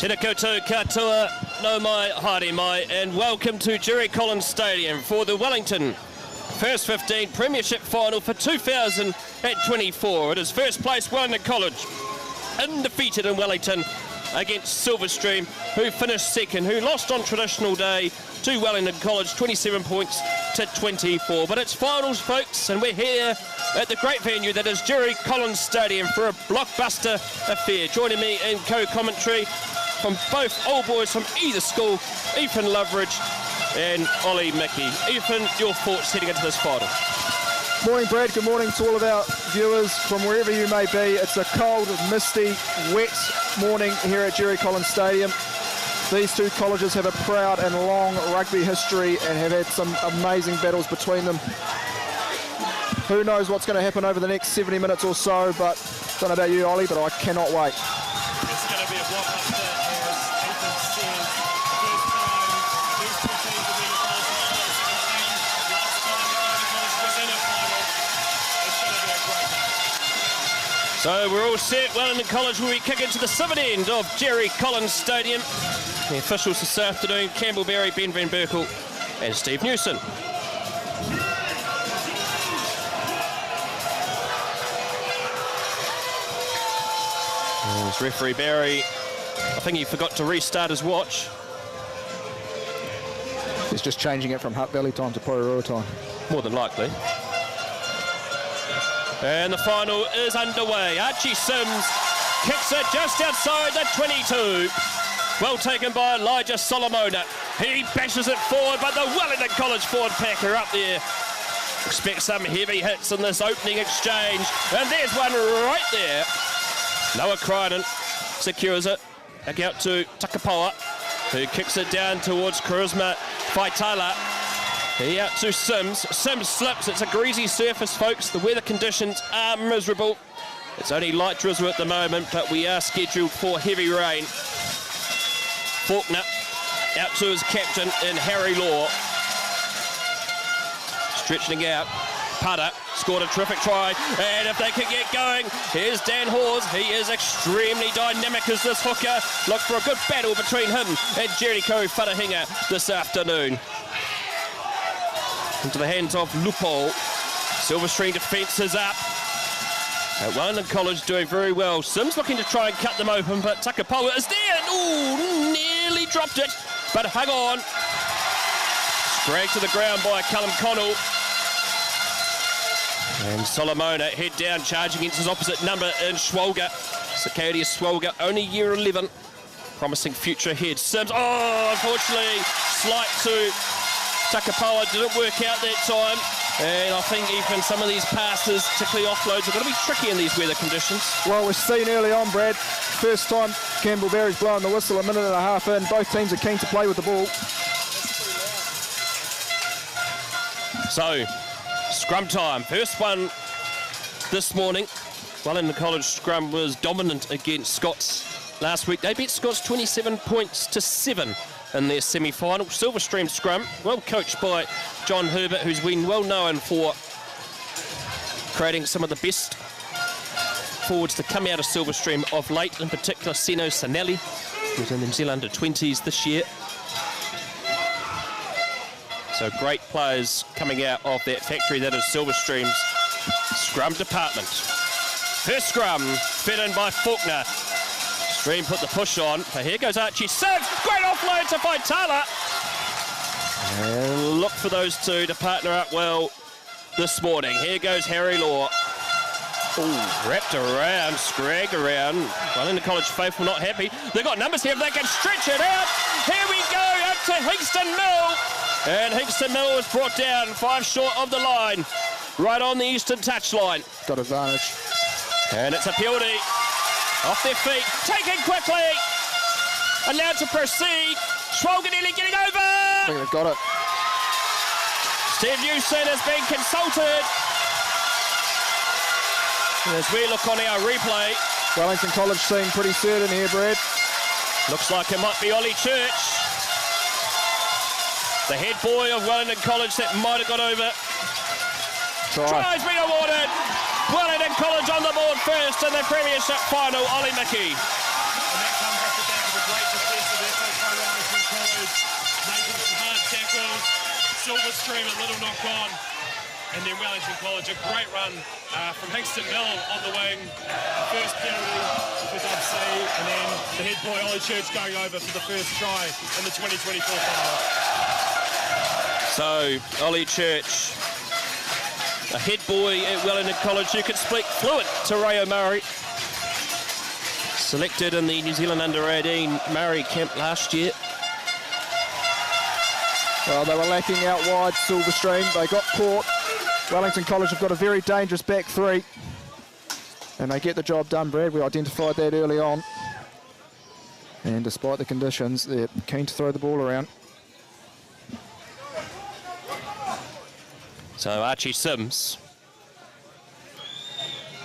Tēnā koutou katoa, no mai, haere mai, and welcome to Jerry Collins Stadium for the Wellington First 15 Premiership Final for 2024. It is first place Wellington College, undefeated in Wellington against Silverstream, who finished second, who lost on traditional day to Wellington College, 27 points to 24. But it's finals, folks, and we're here at the great venue that is Jerry Collins Stadium for a blockbuster affair. Joining me in co-commentary from both old boys from either school, Ethan Loveridge and Ollie Mickey. Ethan, your thoughts heading into this final? Morning, Brad. Good morning to all of our viewers from wherever you may be. It's a cold, misty, wet morning here at Jerry Collins Stadium. These two colleges have a proud and long rugby history and have had some amazing battles between them. Who knows what's going to happen over the next 70 minutes or so, but I don't know about you, Ollie, but I cannot wait. It's going to be a blockbuster, as Ethan says. First time these two teams have been in the last time the was in a final. It's going to be a great night. So we're all set. Wellington College will be kicking to the southern end of Jerry Collins Stadium. The officials this afternoon, Campbell Berry, Ben Van Berkel and Steve Newson. There's referee Barry. I think he forgot to restart his watch. He's just changing it from Hutt Valley time to Porirua time. More than likely. And the final is underway. Archie Sims kicks it just outside the 22. Well taken by Elijah Solomona. He bashes it forward, but the Wellington College forward pack are up there. Expect some heavy hits in this opening exchange. And there's one right there. Noah Crichton secures it. Back out to Takapoa, who kicks it down towards Charisma Faitala. He out to Sims. Sims slips. It's a greasy surface, folks. The weather conditions are miserable. It's only light drizzle at the moment, but we are scheduled for heavy rain. Faulkner out to his captain in Harry Law. Stretching out. Putter scored a terrific try, and if they can get going, here's Dan Hawes. He is extremely dynamic as this hooker. Look for a good battle between him and Jericho Whanahinga this afternoon. Into the hands of Lupo. Silverstream defence is up. Wellington College doing very well. Sims looking to try and cut them open, but Takapoa is there. Ooh, nearly dropped it, but hung on. Dragged to the ground by Callum Connell. And Solomona head down, charging against his opposite number in Schwalger. Sicadius Schwalger, only year 11. Promising future ahead. Sims, unfortunately, slight to Takapoa. Didn't work out that time. And I think even some of these passes, particularly offloads, are going to be tricky in these weather conditions. Well, we've seen early on, Brad, first time Campbell Berry's blowing the whistle, a minute and a half in. Both teams are keen to play with the ball. So, scrum time. First one this morning. Wellington College scrum was dominant against Scots last week. They beat Scots 27 points to 7 in their semi-final. Silverstream scrum, well coached by John Herbert, who's been well known for creating some of the best forwards to come out of Silverstream of late, in particular Seno Sanelli, who's in the New Zealand under-20s this year. So great players coming out of that factory that is Silverstream's scrum department. First scrum, fed in by Faulkner. Stream put the push on, but here goes Archie Sims. Great offload to Faitala. And look for those two to partner up well this morning. Here goes Harry Law. Ooh, wrapped around, scragged around. Wellington College faithful not happy. They've got numbers here if they can stretch it out. Here we go, up to Hingston Mill. And Hingston Mill was brought down 5 short of the line, right on the eastern touchline. Got advantage. And it's a penalty. Off their feet, taken quickly. Allowed to proceed. Schwalganelli getting over. I think they've got it. Steve Newson has been consulted. As we look on our replay. Wellington College seem pretty certain here, Brad. Looks like it might be Ollie Church, the head boy of Wellington College, that might have got over. Try's been awarded. Wellington College on the board first in the Premiership final. Ollie Mickey. And that comes off the back of the great defensive effort by Wellington College, making some hard tackles. Silverstream a little knock on. And then Wellington College, a great run from Hingston Mill on the wing. First penalty for Dub C, and then the head boy Ollie Church going over for the first try in the 2024 final. So, Ollie Church, a head boy at Wellington College who could speak fluent Te Reo Māori. Selected in the New Zealand Under-18 Māori camp last year. Well, they were lacking out wide, Silverstream. They got caught. Wellington College have got a very dangerous back three. And they get the job done, Brad. We identified that early on. And despite the conditions, they're keen to throw the ball around. So Archie Sims,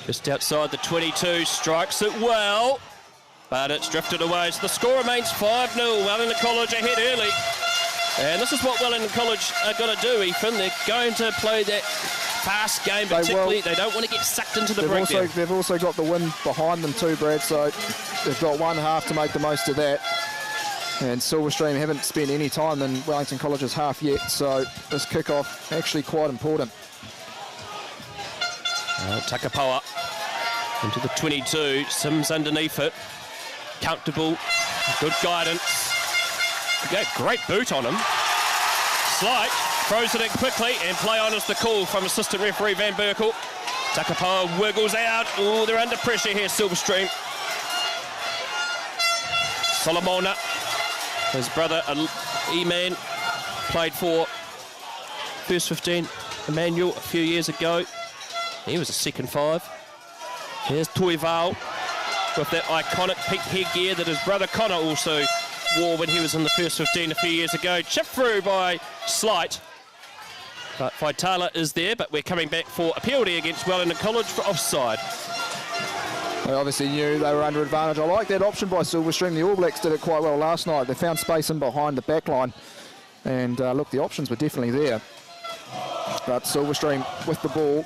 just outside the 22, strikes it well, but it's drifted away. So the score remains 5-0. Wellington College ahead early. And this is what Wellington College are going to do, Ethan. They're going to play that fast game, particularly. They don't want to get sucked into the breakdown. They've also got the win behind them too, Brad, so they've got one half to make the most of that. And Silverstream haven't spent any time in Wellington College's half yet, so this kick-off actually quite important. Takapoa into the 22. Sims underneath it. Comfortable. Good guidance. Yeah, great boot on him. Slight. Throws it in quickly, and play on is the call from assistant referee Van Berkel. Takapoa wiggles out. Oh, they're under pressure here, Silverstream. Solomona, his brother E-Man, played for first 15 Emmanuel a few years ago. He was a second five. Here's Toival with that iconic peak headgear that his brother Connor also wore when he was in the first 15 a few years ago. Chipped through by Slight. But Vitala is there, but we're coming back for a penalty against Wellington College for offside. They obviously knew they were under advantage. I like that option by Silverstream. The All Blacks did it quite well last night. They found space in behind the back line. And look, the options were definitely there. But Silverstream with the ball,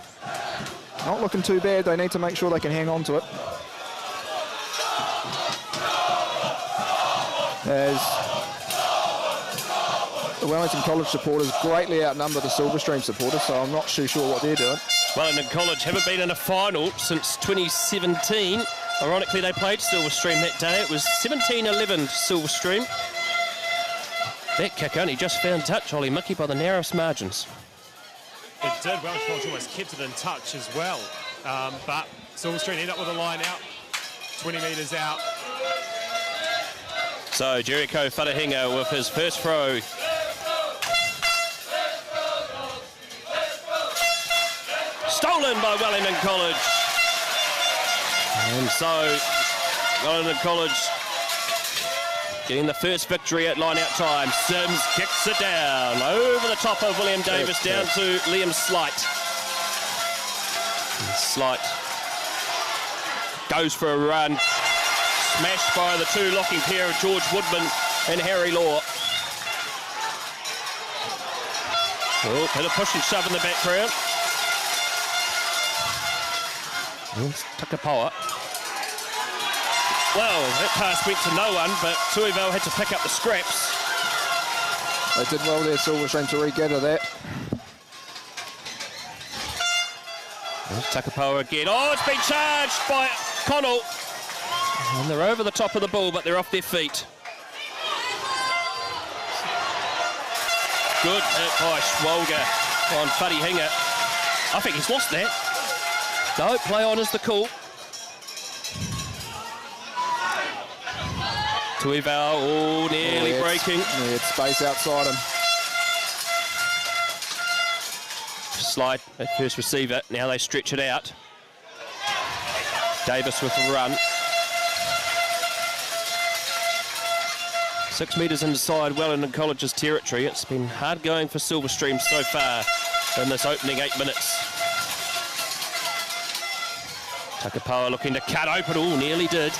not looking too bad. They need to make sure they can hang on to it. As the Wellington College supporters greatly outnumber the Silverstream supporters, so I'm not too sure what they're doing. Wellington College haven't been in a final since 2017. Ironically, they played Silverstream that day. It was 17-11 Silverstream. That kick only just found touch, Ollie Mickey, by the narrowest margins. It did. Wellington College almost kept it in touch as well. But Silverstream ended up with a line out, 20 metres out. So Jericho Whatahinga with his first throw. Stolen by Wellington College. And so Wellington College getting the first victory at line-out time. Sims kicks it down over the top of William Davis down to Liam Slight. And Slight goes for a run. Smashed by the two locking pair of George Woodman and Harry Law. Oh, bit of push and shove in the background. Here's Takapoa. Well, that pass went to no one, but Tuivau had to pick up the scraps. They did well there, Silverstream, to regather that. There's Takapoa again. Oh, it's been charged by Connell. And they're over the top of the ball, but they're off their feet. Good hit by Schwalger on Whatahinga. I think he's lost that. No, play on is the call. Tuivau, oh, nearly breaking. Yeah, it's space outside him. Slide at first receiver. Now they stretch it out. Davis with a run. 6 metres inside Wellington College's territory. It's been hard going for Silverstream so far in this opening 8 minutes. Takapoa looking to cut open. Oh, nearly did.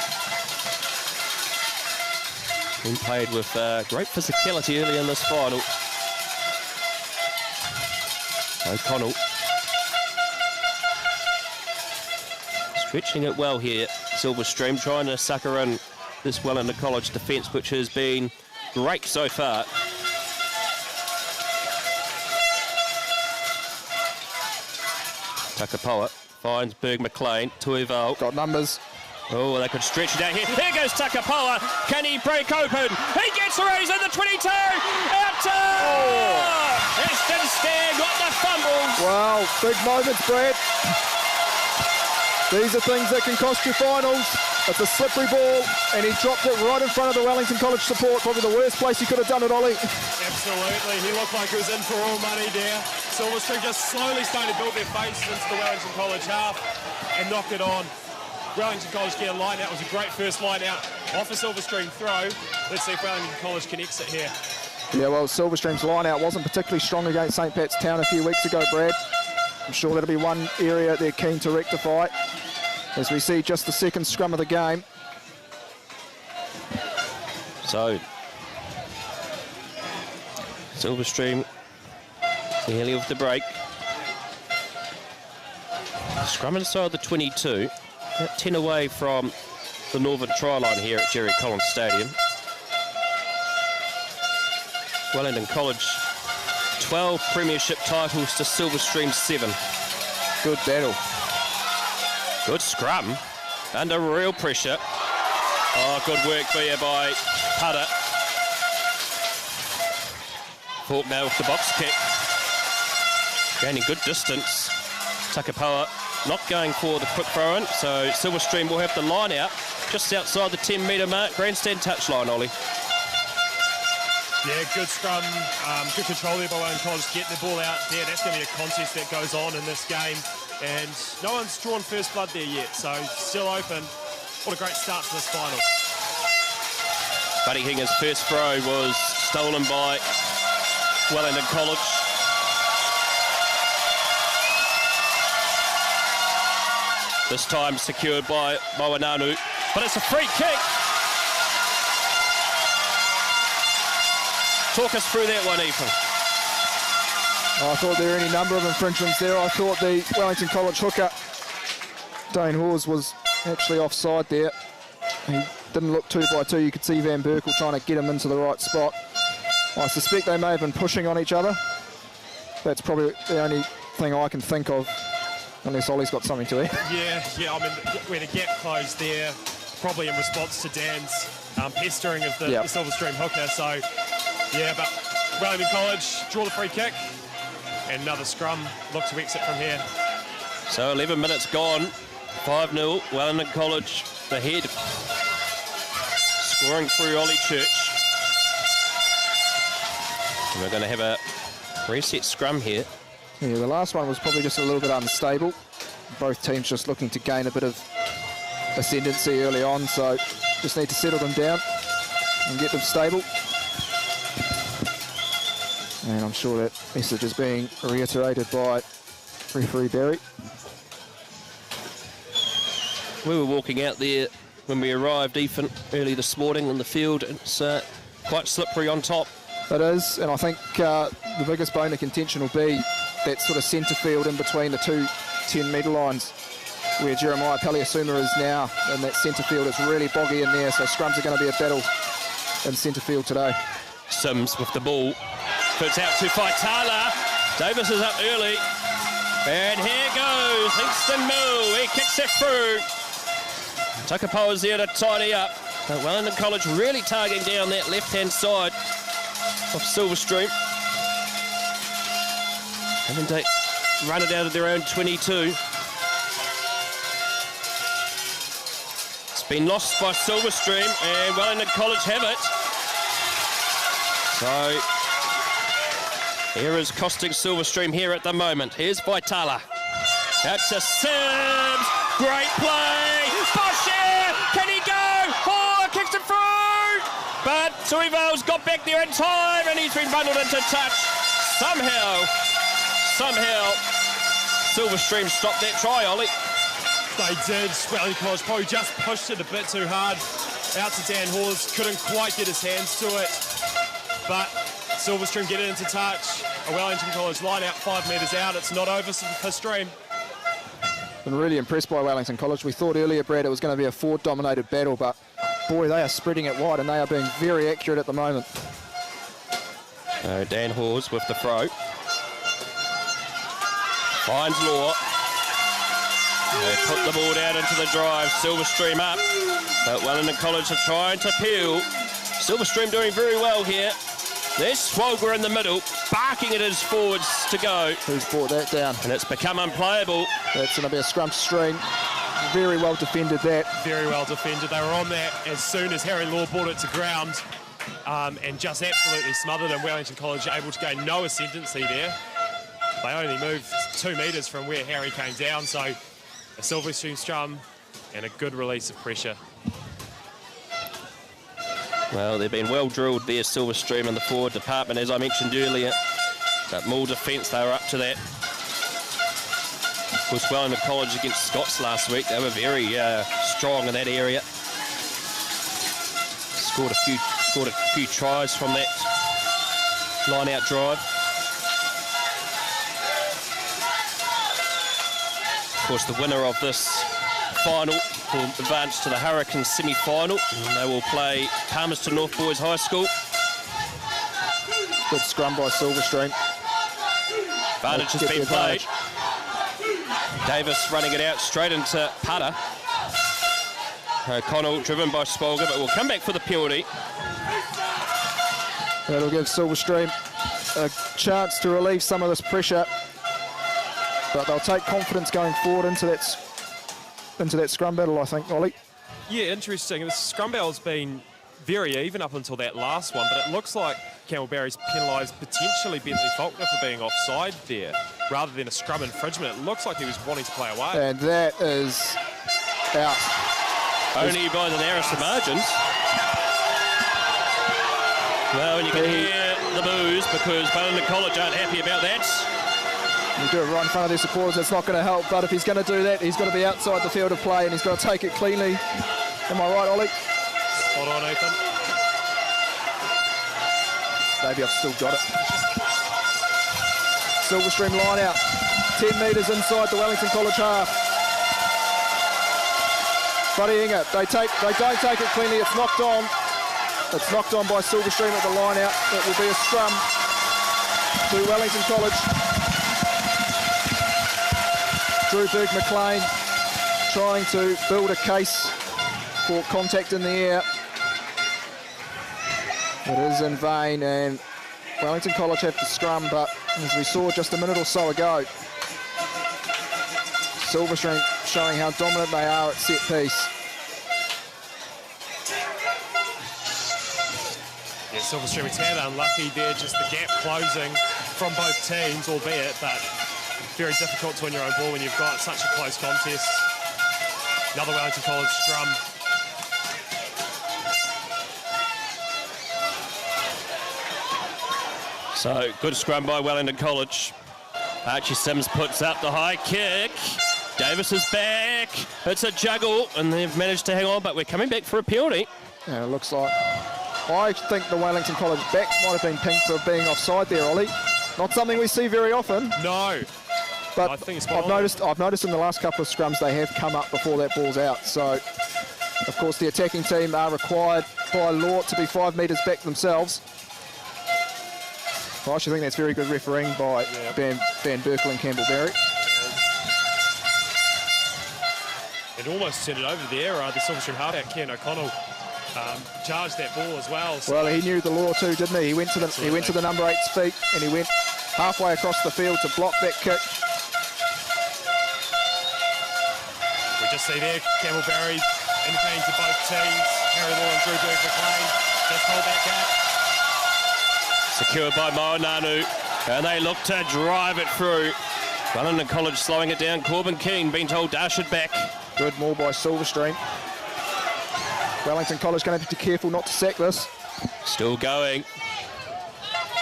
Been played with great physicality early in this final. O'Connell stretching it well here. Silverstream trying to sucker in this Wellington College defence, which has been great so far. Takapoa finds Berg McLean. Tuival. Got numbers. Oh, they could stretch it out here. Here goes Takapoa. Can he break open? He gets the raise in the 22. Out to... Ashton Stagg got the fumbles. Wow, big moments, Brad. These are things that can cost you finals. It's a slippery ball, and he dropped it right in front of the Wellington College support. Probably the worst place he could have done it, Ollie. Absolutely. He looked like he was in for all money there. Silverstream just slowly starting to build their faces into the Wellington College half and knock it on. Wellington College get a line out. It was a great first line out off a Silverstream throw. Let's see if Wellington College can exit here. Yeah, well, Silverstream's line out wasn't particularly strong against St. Pat's Town a few weeks ago, Brad. I'm sure that'll be one area they're keen to rectify as we see just the second scrum of the game. So, Silverstream nearly off the break. Scrum inside the 22, about 10 away from the northern try line here at Jerry Collins Stadium. Wellington College, 12 Premiership titles to Silverstream 7. Good battle. Good scrum, under real pressure. Oh, good work there by Putter. Faulkner with the box kick. Gaining good distance. Takapoa not going for the quick throw-in, so Silverstream will have the line out just outside the 10-metre mark. Grandstand touchline, Ollie. Yeah, good scrum, good control there by Wellington College to get the ball out there. That's going to be a contest that goes on in this game. And no one's drawn first blood there yet, so still open. What a great start to this final. Buddy Hinger's first throw was stolen by Wellington College. This time secured by Moananu, but it's a free kick. Talk us through that one, Ethan. I thought there were any number of infringements there. I thought the Wellington College hooker, Dane Hawes, was actually offside there. He didn't look 2-by-2. You could see Van Berkel trying to get him into the right spot. I suspect they may have been pushing on each other. That's probably the only thing I can think of, unless Ollie's got something to add. Yeah, I mean, where the gap closed there, probably in response to Dan's pestering of the Silverstream hooker. So, yeah, but Wellington College draw the free kick. And another scrum, look to exit from here. So 11 minutes gone, 5-0, Wellington College ahead. Scoring through Ollie Church. And we're going to have a reset scrum here. Yeah, the last one was probably just a little bit unstable. Both teams just looking to gain a bit of ascendancy early on, so just need to settle them down and get them stable. And I'm sure that message is being reiterated by referee Barry. We were walking out there when we arrived, Ethan, early this morning in the field. It's quite slippery on top. It is, and I think the biggest bone of contention will be that sort of centre field in between the two 10-metre lines where Jeremiah Paliasuma is now, and that centre field is really boggy in there, so scrums are going to be a battle in centre field today. Sims with the ball. Puts out to Faitala. Davis is up early. And here goes Hingston Mill. He kicks it through. Takapoa's there to tidy up. But Wellington College really targeting down that left-hand side of Silverstream. Having to run it out of their own 22. It's been lost by Silverstream, and Wellington College have it. So here is costing Silverstream here at the moment. Here's Faitala. That's a Sims. Great play. Boscher. Can he go? Oh, kicks it through. But Tuival's got back there in time, and he's been bundled into touch. Somehow, Silverstream stopped that try, Ollie. They did. Wellington College probably just pushed it a bit too hard. Out to Dan Hawes. Couldn't quite get his hands to it. But Silverstream get it into touch. A Wellington College line out 5 metres out. It's not over for Stream. Been really impressed by Wellington College. We thought earlier, Brad, it was going to be a forward-dominated battle, but boy, they are spreading it wide and they are being very accurate at the moment. Dan Hawes with the throw. Finds Law. They put the ball down into the drive. Silverstream up. But Wellington College are trying to peel. Silverstream doing very well here. There's Swolger in the middle, barking at his forwards to go. Who's brought that down? And it's become unplayable. That's going to be a scrum stream. Very well defended that. Very well defended. They were on that as soon as Harry Law brought it to ground and just absolutely smothered him. Wellington College able to gain no ascendancy there. They only moved 2 metres from where Harry came down, so a Silverstream scrum and a good release of pressure. Well, they've been well drilled there, Silverstream in the forward department, as I mentioned earlier. But more defence, they were up to that. Of course, Wellington College against Scots last week, they were very strong in that area. Scored a few tries from that line-out drive. Of course, the winner of this final will advance to the Hurricanes semi-final. And they will play Palmerston North Boys High School. Good scrum by Silverstream. Advantage has been played. Davis running it out straight into Putter. O'Connell driven by Spolger, but will come back for the penalty. That'll give Silverstream a chance to relieve some of this pressure. But they'll take confidence going forward into that scrum battle, I think, Ollie. Yeah, interesting. The scrum battle's been very even up until that last one, but it looks like Campbellberry's penalised potentially Bentley Faulkner for being offside there, rather than a scrum infringement. It looks like he was wanting to play away. And that is out. Only by the narrowest of margins. Well, and you can hear the boos because Wellington College aren't happy about that. You do it right in front of their supporters, it's not going to help, but if he's going to do that, he's got to be outside the field of play and he's got to take it cleanly. Am I right, Ollie? Spot on, Ethan. Maybe I've still got it. Silverstream line out. 10 metres inside the Wellington College half. Buddying it. They don't take it cleanly. It's knocked on. It's knocked on by Silverstream at the line out. It will be a scrum to Wellington College. Drew Berg-McLean trying to build a case for contact in the air. It is in vain, and Wellington College have to scrum, but as we saw just a minute or so ago, Silverstream showing how dominant they are at set piece. Yeah, Silverstream is had unlucky there, just the gap closing from both teams, albeit, but very difficult to win your own ball when you've got such a close contest. Another Wellington College scrum. So, good scrum by Wellington College. Archie Sims puts up the high kick. Davis is back. It's a juggle, and they've managed to hang on, but we're coming back for a penalty. Yeah, it looks like. I think the Wellington College backs might have been pinged for being offside there, Ollie. Not something we see very often. No. But I think it's I've noticed in the last couple of scrums they have come up before that ball's out. So, of course, the attacking team are required by law to be 5 metres back themselves. I actually think that's very good refereeing by Van Berkel and Campbellberry. It almost turned it over there. The Silverstream halfback, Ken O'Connell, charged that ball as well. So well, he knew the law too, didn't he? He went to the number 8's feet and he went halfway across the field to block that kick. We just see there Campbellberry indicating to both teams, Harry Law and Drew Berg-McLean, just hold that gap. Secured by Moananu, and they look to drive it through. Wellington College slowing it down. Corbin King being told dash it back. Good maul by Silverstream. Wellington College going to have to be careful not to sack this. Still going.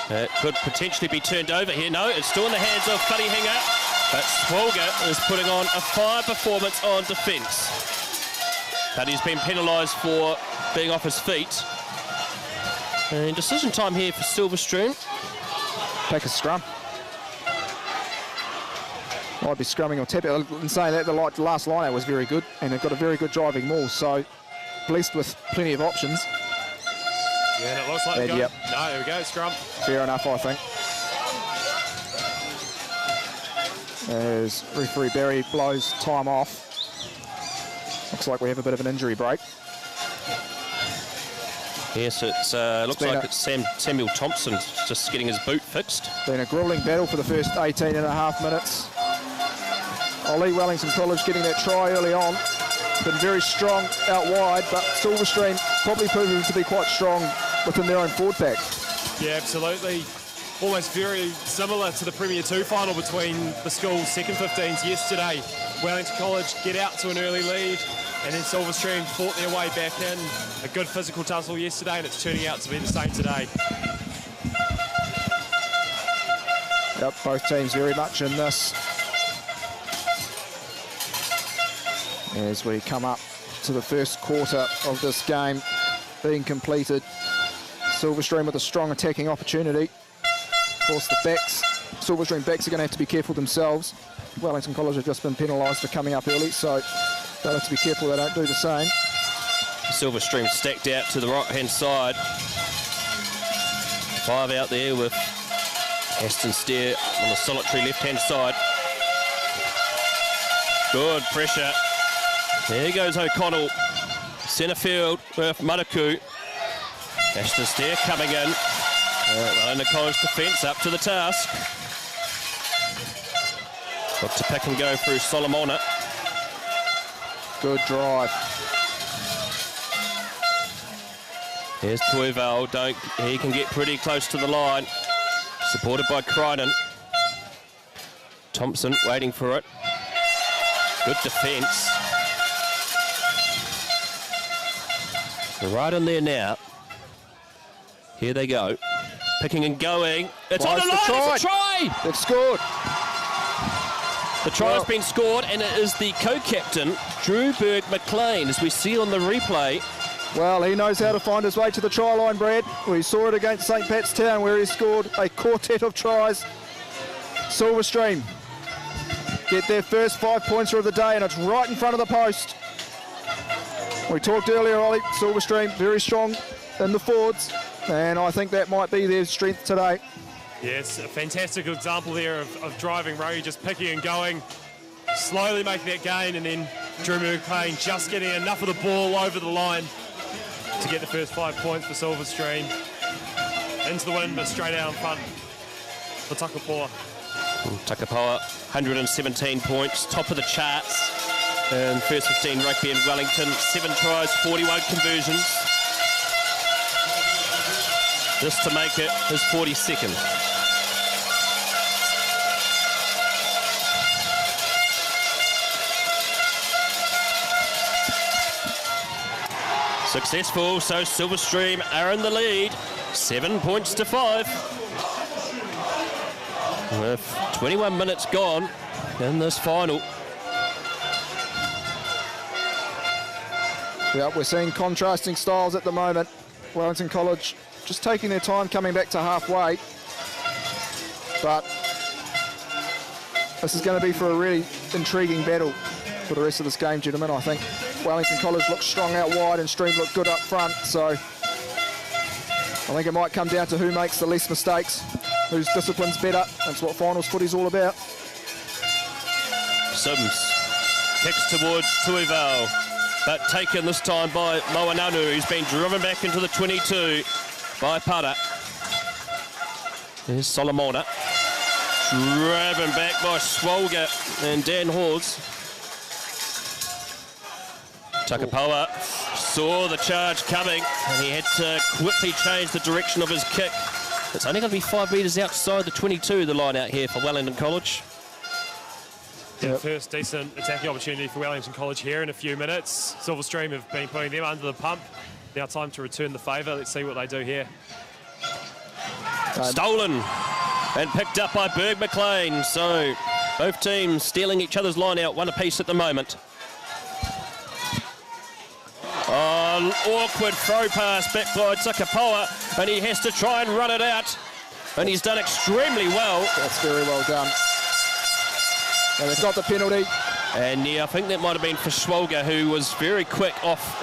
It could potentially be turned over here. No, it's still in the hands of Wharihinga, but Swolger is putting on a fine performance on defence. But he's been penalised for being off his feet. And decision time here for Silverstream. Take a scrum. Might be scrumming or tapping. In saying that, the last line-out was very good, and they've got a very good driving maul, so blessed with plenty of options. Yeah, and it looks like And yep. No, there we go, scrum. Fair enough, I think. As referee Barry blows time off. Looks like we have a bit of an injury break. Yes, it's looks like it's Samuel Thompson just getting his boot fixed. Been a gruelling battle for the first 18 and a half minutes. Ollie, Wellington College getting that try early on. Been very strong out wide, but Silverstream probably proving to be quite strong within their own forward pack. Yeah, absolutely. Almost very similar to the Premier 2 final between the school's second 15s yesterday. Wellington College get out to an early lead, and then Silverstream fought their way back in. A good physical tussle yesterday, and it's turning out to be the same today. Yep, both teams very much in this. As we come up to the first quarter of this game being completed. Silverstream with a strong attacking opportunity. Of course, the backs, Silverstream backs are going to have to be careful themselves. Wellington College have just been penalised for coming up early, so they'll have to be careful they don't do the same. Silverstream stacked out to the right-hand side. 5 out there with Aston Stair on the solitary left-hand side. Good pressure. There goes O'Connell. Centre field with Manaku. Aston Stair coming in. Wellington College defence up to the task. Look to pick and go through Solomona. Good drive. Here's Tuival. He can get pretty close to the line. Supported by Crichton. Thompson waiting for it. Good defence. Right in there now. Here they go. Picking and going. It's on the line. It's a try. They've scored. The try has been scored, and it is the co-captain, Drew Berg-McLean, as we see on the replay. Well, he knows how to find his way to the try line, Brad. We saw it against St. Pat's Town, where he scored a quartet of tries. Silverstream get their first 5-pointer of the day, and it's right in front of the post. We talked earlier, Ollie, Silverstream very strong in the forwards, and I think that might be their strength today. Yes, a fantastic example there of driving Rowie, just picking and going, slowly making that gain, and then Drew McLean just getting enough of the ball over the line to get the first 5 points for Silverstream. Into the wind, but straight out in front for Takapoa. Takapoa, 117 points, top of the charts. In first 15 rugby in Wellington, 7 tries, 41 conversions. This to make it his 42nd. Successful, so Silverstream are in the lead, 7 points to 5. With 21 minutes gone in this final. Yeah, we're seeing contrasting styles at the moment. Wellington College just taking their time coming back to halfway. But this is going to be for a really intriguing battle for the rest of this game, gentlemen. I think Wellington College looks strong out wide and Stream look good up front. So I think it might come down to who makes the least mistakes, whose discipline's better. That's what finals footy's all about. Sims kicks towards Tuival, but taken this time by Moananu, who's been driven back into the 22 by Para. There's Solomona, driven back by Swolga and Dan Hawes. Takapoa saw the charge coming, and he had to quickly change the direction of his kick. It's only going to be 5 metres outside the 22, the line out here for Wellington College. Yeah, first decent attacking opportunity for Wellington College here in a few minutes. Silverstream have been putting them under the pump. Now time to return the favour. Let's see what they do here. Stolen and picked up by Berg-McLean. So both teams stealing each other's line out, one apiece at the moment. Oh, awkward throw pass back by Takapoa, and he has to try and run it out. And he's done extremely well. That's very well done. And they've got the penalty. And yeah, I think that might have been for Schwalger, who was very quick off,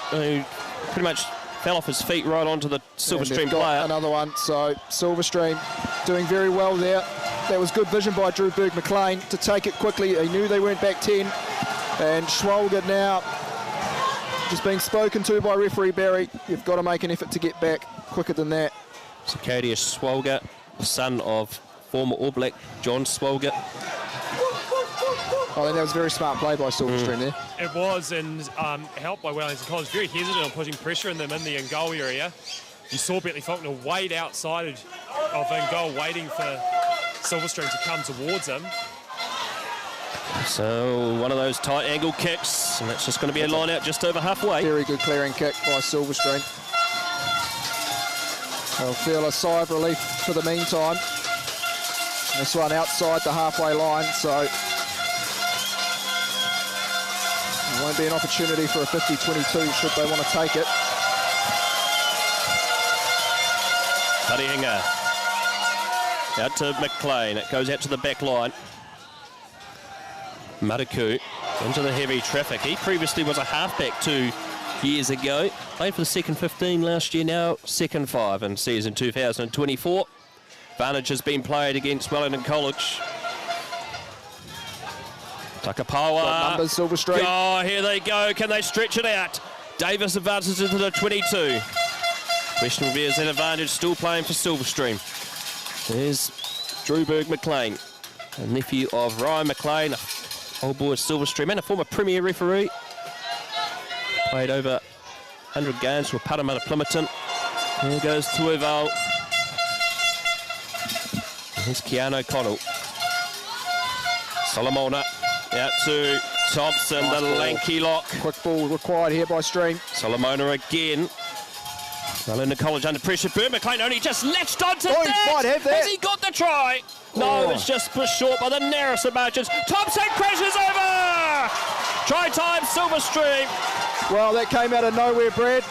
who pretty much fell off his feet right onto the Silverstream player. Another one, so Silverstream doing very well there. That was good vision by Drew Berg-McLean to take it quickly. He knew they weren't back 10. And Schwalger now just being spoken to by referee Barry. You've got to make an effort to get back quicker than that. So Cody Schwalger, the son of former All Black John Schwalger. I think that was a very smart play by Silverstream there. It was, and helped by Wellington College. Very hesitant on putting pressure on them in the in-goal area. You saw Bentley Faulkner wait outside of in-goal, waiting for Silverstream to come towards him. So one of those tight angle kicks, and that's just going to be a line out just over halfway. Very good clearing kick by Silverstream. They'll feel a sigh of relief for the meantime. This one outside the halfway line, so there won't be an opportunity for a 50-22 should they want to take it. Tarihinga out to McLean. It goes out to the back line. Maraku into the heavy traffic. He previously was a halfback 2 years ago. Played for the second 15 last year, now second 5 in season 2024. Advantage has been played against Wellington College. Takapawa. Got numbers, Silverstream. Oh, here they go. Can they stretch it out? Davis advances into the 22. Question is that advantage still playing for Silverstream. There's Drew Berg-McLean, a nephew of Ryan McLean, old boy of Silverstream, and a former Premier referee. Played over 100 games for Parramatta Plimerton. Here goes Tuival. Here's Keanu O'Connell. Solomona out to Thompson, nice the ball. Lanky lock. Quick ball required here by Stream. Solomona again. Wellington College under pressure. Berg-McLean only just latched onto that. He might have that. Has he got the try? No, it's just pushed short by the narrowest of margins. Thompson crashes over! Try time, Silverstream. Well, that came out of nowhere, Brad.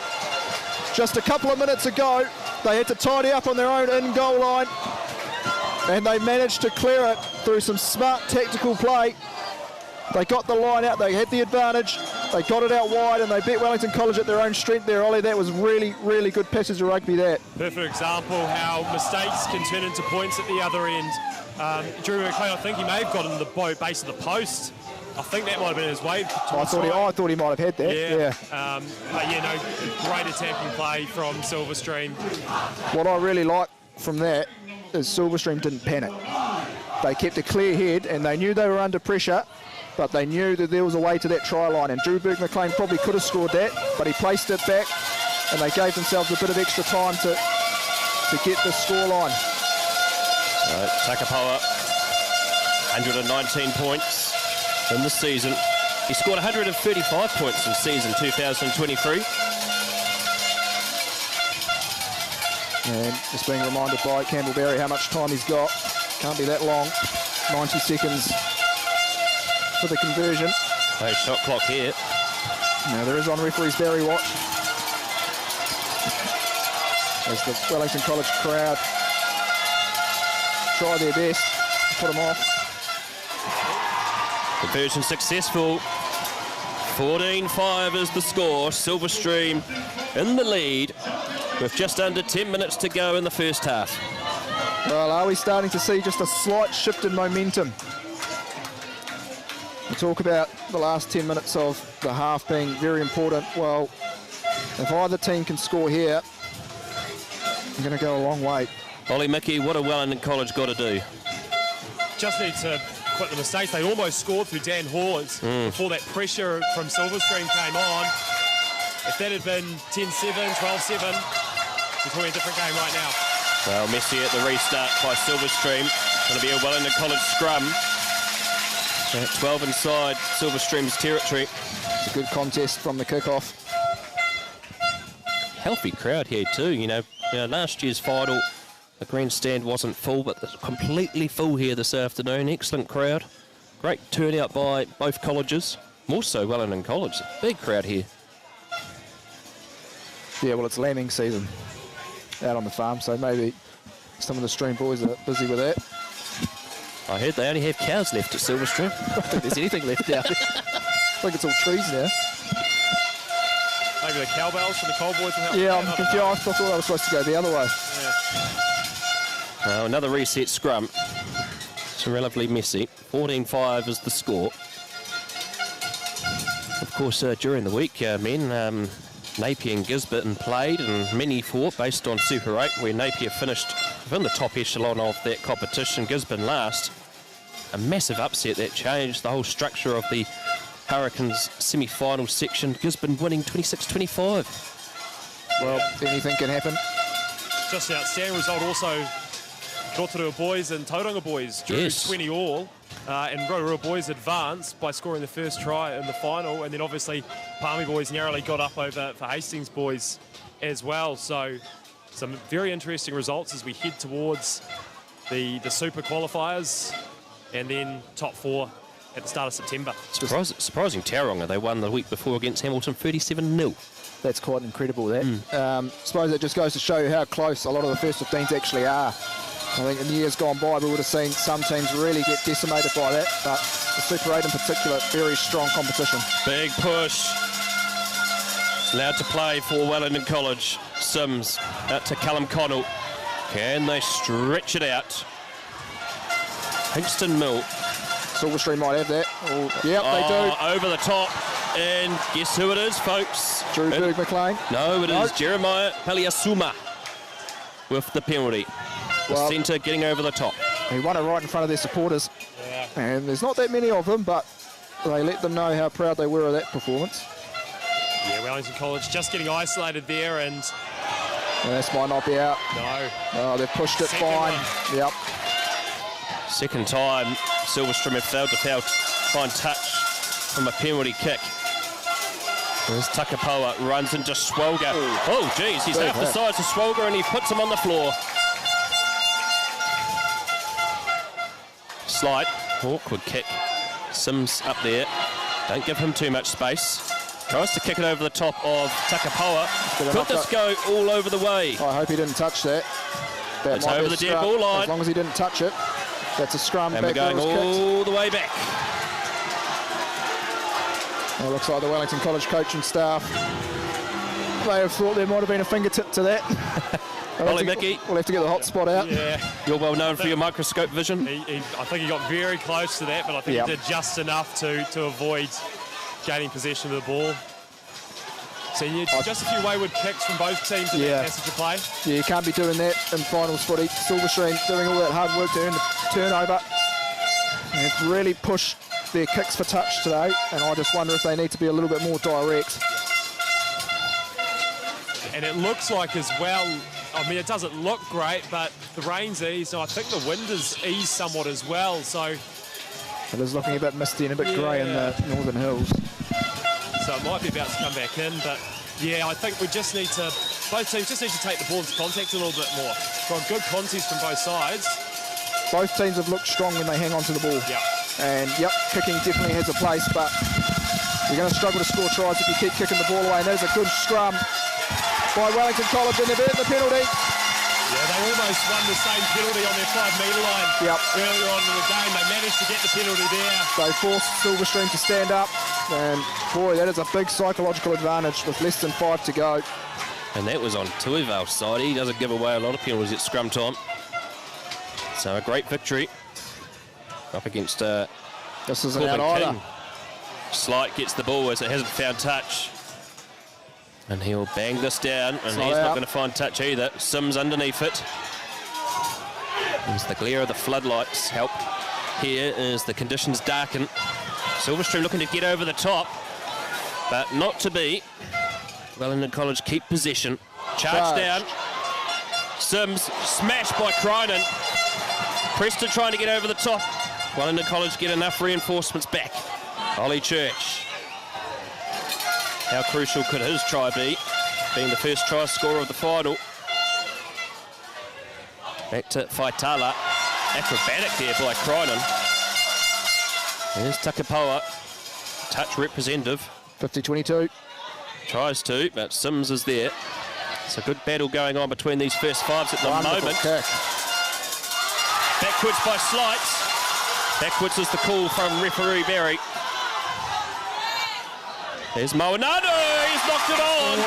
Just a couple of minutes ago, they had to tidy up on their own in-goal line, and they managed to clear it through some smart tactical play. They got the line out, they had the advantage, they got it out wide, and they beat Wellington College at their own strength there, Ollie. That was really, really good passage of rugby there. Perfect example how mistakes can turn into points at the other end. Drew McLean, I think he may have gotten the base of the post. I think that might have been his way. I thought he might have had that. Yeah. But yeah, no, great attacking play from Silverstream. What I really like from that is Silverstream didn't panic. They kept a clear head, and they knew they were under pressure, but they knew that there was a way to that try line, and Drew Berg-McLean probably could have scored that, but he placed it back, and they gave themselves a bit of extra time to get the score line. Takapawa, 119 points in the season. He scored 135 points in season 2023. And just being reminded by Campbell Barry how much time he's got. Can't be that long. 90 seconds for the conversion. No shot clock here. Now there is on referee's Barry watch, as the Wellington College crowd try their best to put them off. Conversion successful. 14-5 is the score. Silverstream in the lead with just under 10 minutes to go in the first half. Well, are we starting to see just a slight shift in momentum? We talk about the last 10 minutes of the half being very important. Well, if either team can score here, they're going to go a long way. Ollie Mickey, what a Wellington College got to do? Just need to quit the mistakes. They almost scored through Dan Hawes before that pressure from Silverstream came on. If that had been 10-7, 12-7, we're talking a different game right now. Well, Messi at the restart by Silverstream. Going to be a Wellington College scrum. At 12 inside Silverstream's territory. It's a good contest from the kickoff. Healthy crowd here too. You know, last year's final, the grandstand wasn't full, but it's completely full here this afternoon. Excellent crowd. Great turnout by both colleges. More so Wellington College. Big crowd here. Yeah, well, it's lambing season out on the farm, so maybe some of the Stream boys are busy with that. I heard they only have cows left at Silverstream. I don't think there's anything left out there. I think it's all trees now. Maybe the cowbells for the Coal Boys will help. Yeah, I'm confused. I thought I was supposed to go the other way. Yeah. Another reset scrum. It's relatively messy. 14-5 is the score. Of course, during the week, men, Napier and Gisborne played, and many fought based on Super 8, where Napier finished within the top echelon of that competition, Gisborne last. A massive upset that changed the whole structure of the Hurricanes semi-final section. Gisborne winning 26-25. Well, anything can happen. Just an outstanding result also. Rotorua boys and Tauranga boys drew 20 all, and Rotorua boys advanced by scoring the first try in the final, and then obviously Palmy boys narrowly got up over for Hastings boys as well. So some very interesting results as we head towards the Super qualifiers and then top 4 at the start of September. Surprising Tauranga, they won the week before against Hamilton 37-0. That's quite incredible, that. Suppose it just goes to show you how close a lot of the first 15s actually are. I think in years gone by, we would have seen some teams really get decimated by that, but the Super 8 in particular, very strong competition. Big push. Allowed to play for Wellington College. Sims out to Callum Connell. Can they stretch it out? Hingston Mill. Silverstream might have that. Yep, they do. Over the top. And guess who it is, folks? Drew Berg McLean. No, it is Jeremiah Paliasuma with the penalty. The centre getting over the top. He won it right in front of their supporters. Yeah. And there's not that many of them, but they let them know how proud they were of that performance. Yeah, Wellington College just getting isolated there, and this might not be out. No. Oh, they've pushed it fine. Yep. Second time Silverstream have failed to find touch from a penalty kick. There's Takapoa, runs into Swolger. Oh, geez, he's half the size of Swolger and he puts him on the floor. Slight, awkward kick. Sims up there. Don't give him too much space. Tries to kick it over the top of Takapoa. Could this go all over the way? I hope he didn't touch that. It's over the dead ball line. As long as he didn't touch it. That's a scrum. And we're going all the way back. Well, it looks like the Wellington College coaching staff may have thought there might have been a fingertip to that. Ollie Mickey. We'll have to get the hot spot out. Yeah. You're well known for your microscope vision. I think he got very close to that, but I think he did just enough to avoid gaining possession of the ball. So just a few wayward kicks from both teams in that passage of play. Yeah, you can't be doing that in finals footy. Silverstream doing all that hard work to earn the turnover. They've really pushed their kicks for touch today, and I just wonder if they need to be a little bit more direct. And it looks like as well, I mean, it doesn't look great, but the rain's eased, and I think the wind has eased somewhat as well, so... It is looking a bit misty and a bit grey in the northern hills. So it might be about to come back in, but yeah, I think we just need to... Both teams just need to take the ball into contact a little bit more. Got a good contest from both sides. Both teams have looked strong when they hang on to the ball. Yeah. And, kicking definitely has a place, but you're going to struggle to score tries if you keep kicking the ball away. And there's a good scrum by Wellington College, and they've earned the penalty. Yeah, they almost won the same penalty on their 5-metre line earlier on in the game. They managed to get the penalty there. They forced Silverstream to stand up, and boy, that is a big psychological advantage with less than 5 to go. And that was on Tuival's side. He doesn't give away a lot of penalties at scrum time. So a great victory up against this isn't out either. Slight gets the ball as it hasn't found touch. And he'll bang this down, and he's not going to find touch either. Sims underneath it. As the glare of the floodlights help here as the conditions darken. Silverstream looking to get over the top, but not to be. Wellington College keep possession. Charge down. Sims smashed by Crinan. Preston trying to get over the top. Wellington College get enough reinforcements back. Ollie Church. How crucial could his try be, being the first try scorer of the final? Back to Faitala. Acrobatic there by Crinan. There's Takapoa. Touch representative. 50-22. Tries to, but Sims is there. It's a good battle going on between these first fives at the moment. Kick. Backwards by Slights. Backwards is the call from referee Barry. There's Moanano, he's knocked it on.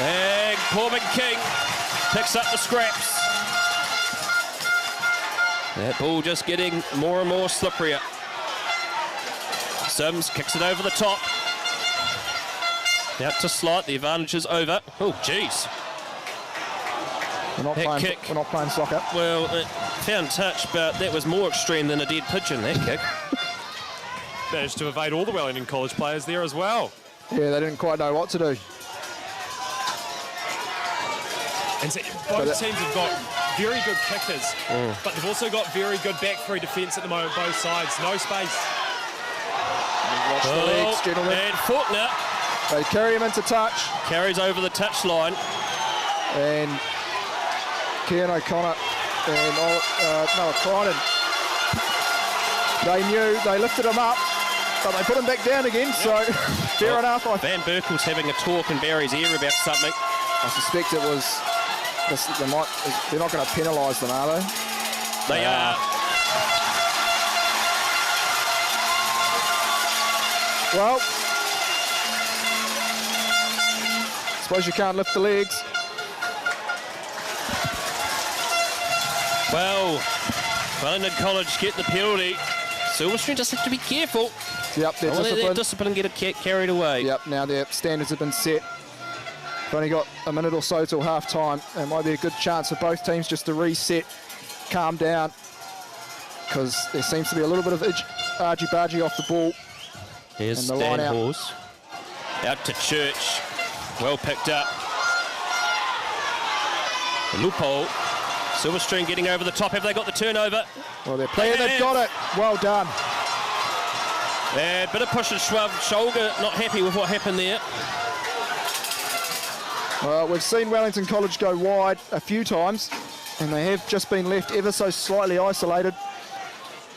And Corbin King picks up the scraps. That ball just getting more and more slipperier. Sims kicks it over the top. Out to Slight, the advantage is over. Oh, jeez. We're not playing soccer. Well, it found touch, but that was more extreme than a dead pigeon, that kick. Managed to evade all the Wellington College players there as well. Yeah, they didn't quite know what to do. And so both teams have got very good kickers, but they've also got very good back three defence at the moment, both sides. No space. Watch the legs, gentlemen. And Faulkner. They carry him into touch. Carries over the touch line. And Kean O'Connor and Noah Crichton. They knew, they lifted him up, but they put him back down again, so fair enough. Van Berkel's having a talk in Barry's ear about something. I suspect it was, they're not going to penalise them, are they? They are. Well, suppose you can't lift the legs. Well, Wellington College get the penalty. Silverstream just have to be careful. Yep, they're their discipline get it carried away. Yep, now their standards have been set. They've only got a minute or so till half time. It might be a good chance for both teams just to reset, calm down, because there seems to be a little bit of argy-bargy off the ball. Here's Dan Hawes. Out to Church. Well picked up. The loophole. Silverstream getting over the top. Have they got the turnover? Well, they're playing. They've got it. Well done. And bit of push and shove. Shoulder not happy with what happened there. Well, we've seen Wellington College go wide a few times, and they have just been left ever so slightly isolated.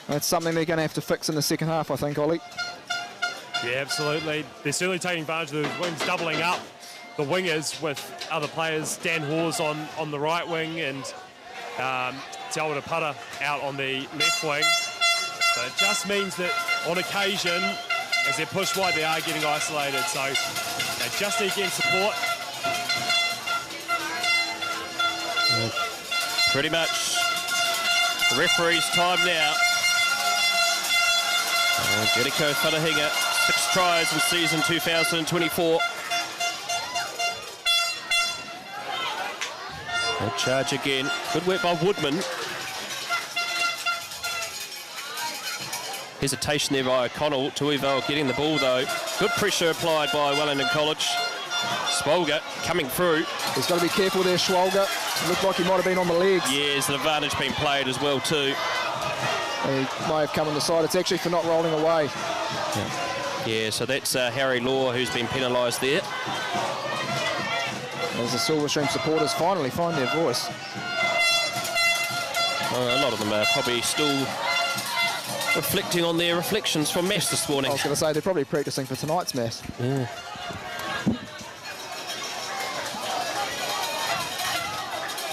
That's something they're going to have to fix in the second half, I think, Ollie. Yeah, absolutely. They're certainly taking advantage of the wings doubling up the wingers with other players. Dan Hawes on the right wing and Talbot Putter out on the left wing. So it just means that on occasion, as they're pushed wide, they are getting isolated. So they just need to get support. Pretty much the referee's time now. Jericho Whanahinga, 6 tries in season 2024. They'll charge again. Good work by Woodman. Hesitation there by O'Connell. Tuivao getting the ball though. Good pressure applied by Wellington College. Swolga coming through. He's got to be careful there, Schwalger. It looked like he might have been on the legs. Yeah, there's an advantage being played as well too. He may have come on the side. It's actually for not rolling away. Yeah, so that's Harry Law who's been penalised there. As the Silverstream supporters finally find their voice. A lot of them are probably still reflecting on their reflections from Mass this morning. I was going to say, they're probably practising for tonight's Mass. Yeah.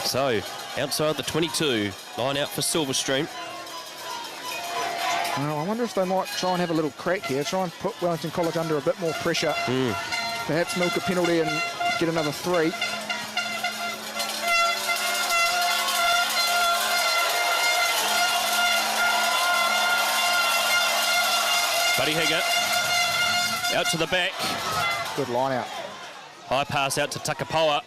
So, outside the 22, line out for Silverstream. Well, I wonder if they might try and have a little crack here, try and put Wellington College under a bit more pressure. Perhaps milk a penalty and get another 3. Buddy Higgett out to the back. Good line out. High pass out to Takapoa.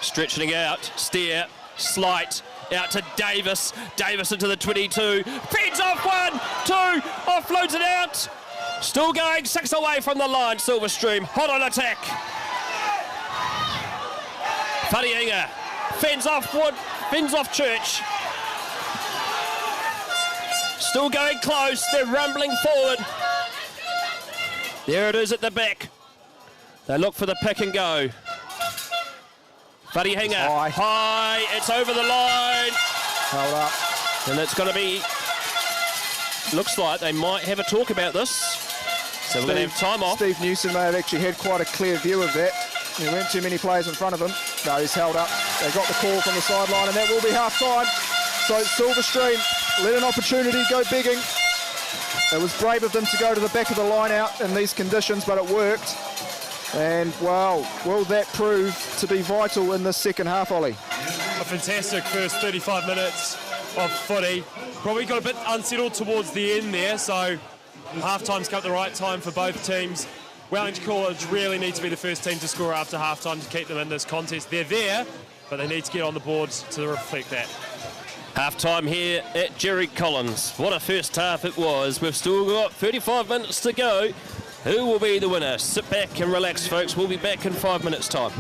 Stretching out, Steer, Slight, out to Davis. Davis into the 22. Feeds off 1, 2, offloads it out. Still going, 6 away from the line, Silverstream. Hot on attack. Whanahinga fends off Wood, fends off Church. Still going close, they're rumbling forward. There it is at the back. They look for the pick and go. Whanahinga, high, it's over the line. Held up. And it's going to be, looks like they might have a talk about this. So we're going to have time off. Steve Newsom may have actually had quite a clear view of that. There weren't too many players in front of him. No, he's held up. They got the call from the sideline, and that will be half-time. So Silverstream let an opportunity go begging. It was brave of them to go to the back of the line out in these conditions, but it worked. And, well, will that prove to be vital in this second half, Ollie? A fantastic first 35 minutes of footy. Probably got a bit unsettled towards the end there, so half-time's come at the right time for both teams. Wellington College really need to be the first team to score after half-time to keep them in this contest. They're there, but they need to get on the board to reflect that. Half-time here at Jerry Collins. What a first half it was. We've still got 35 minutes to go. Who will be the winner? Sit back and relax, folks. We'll be back in 5 minutes' time.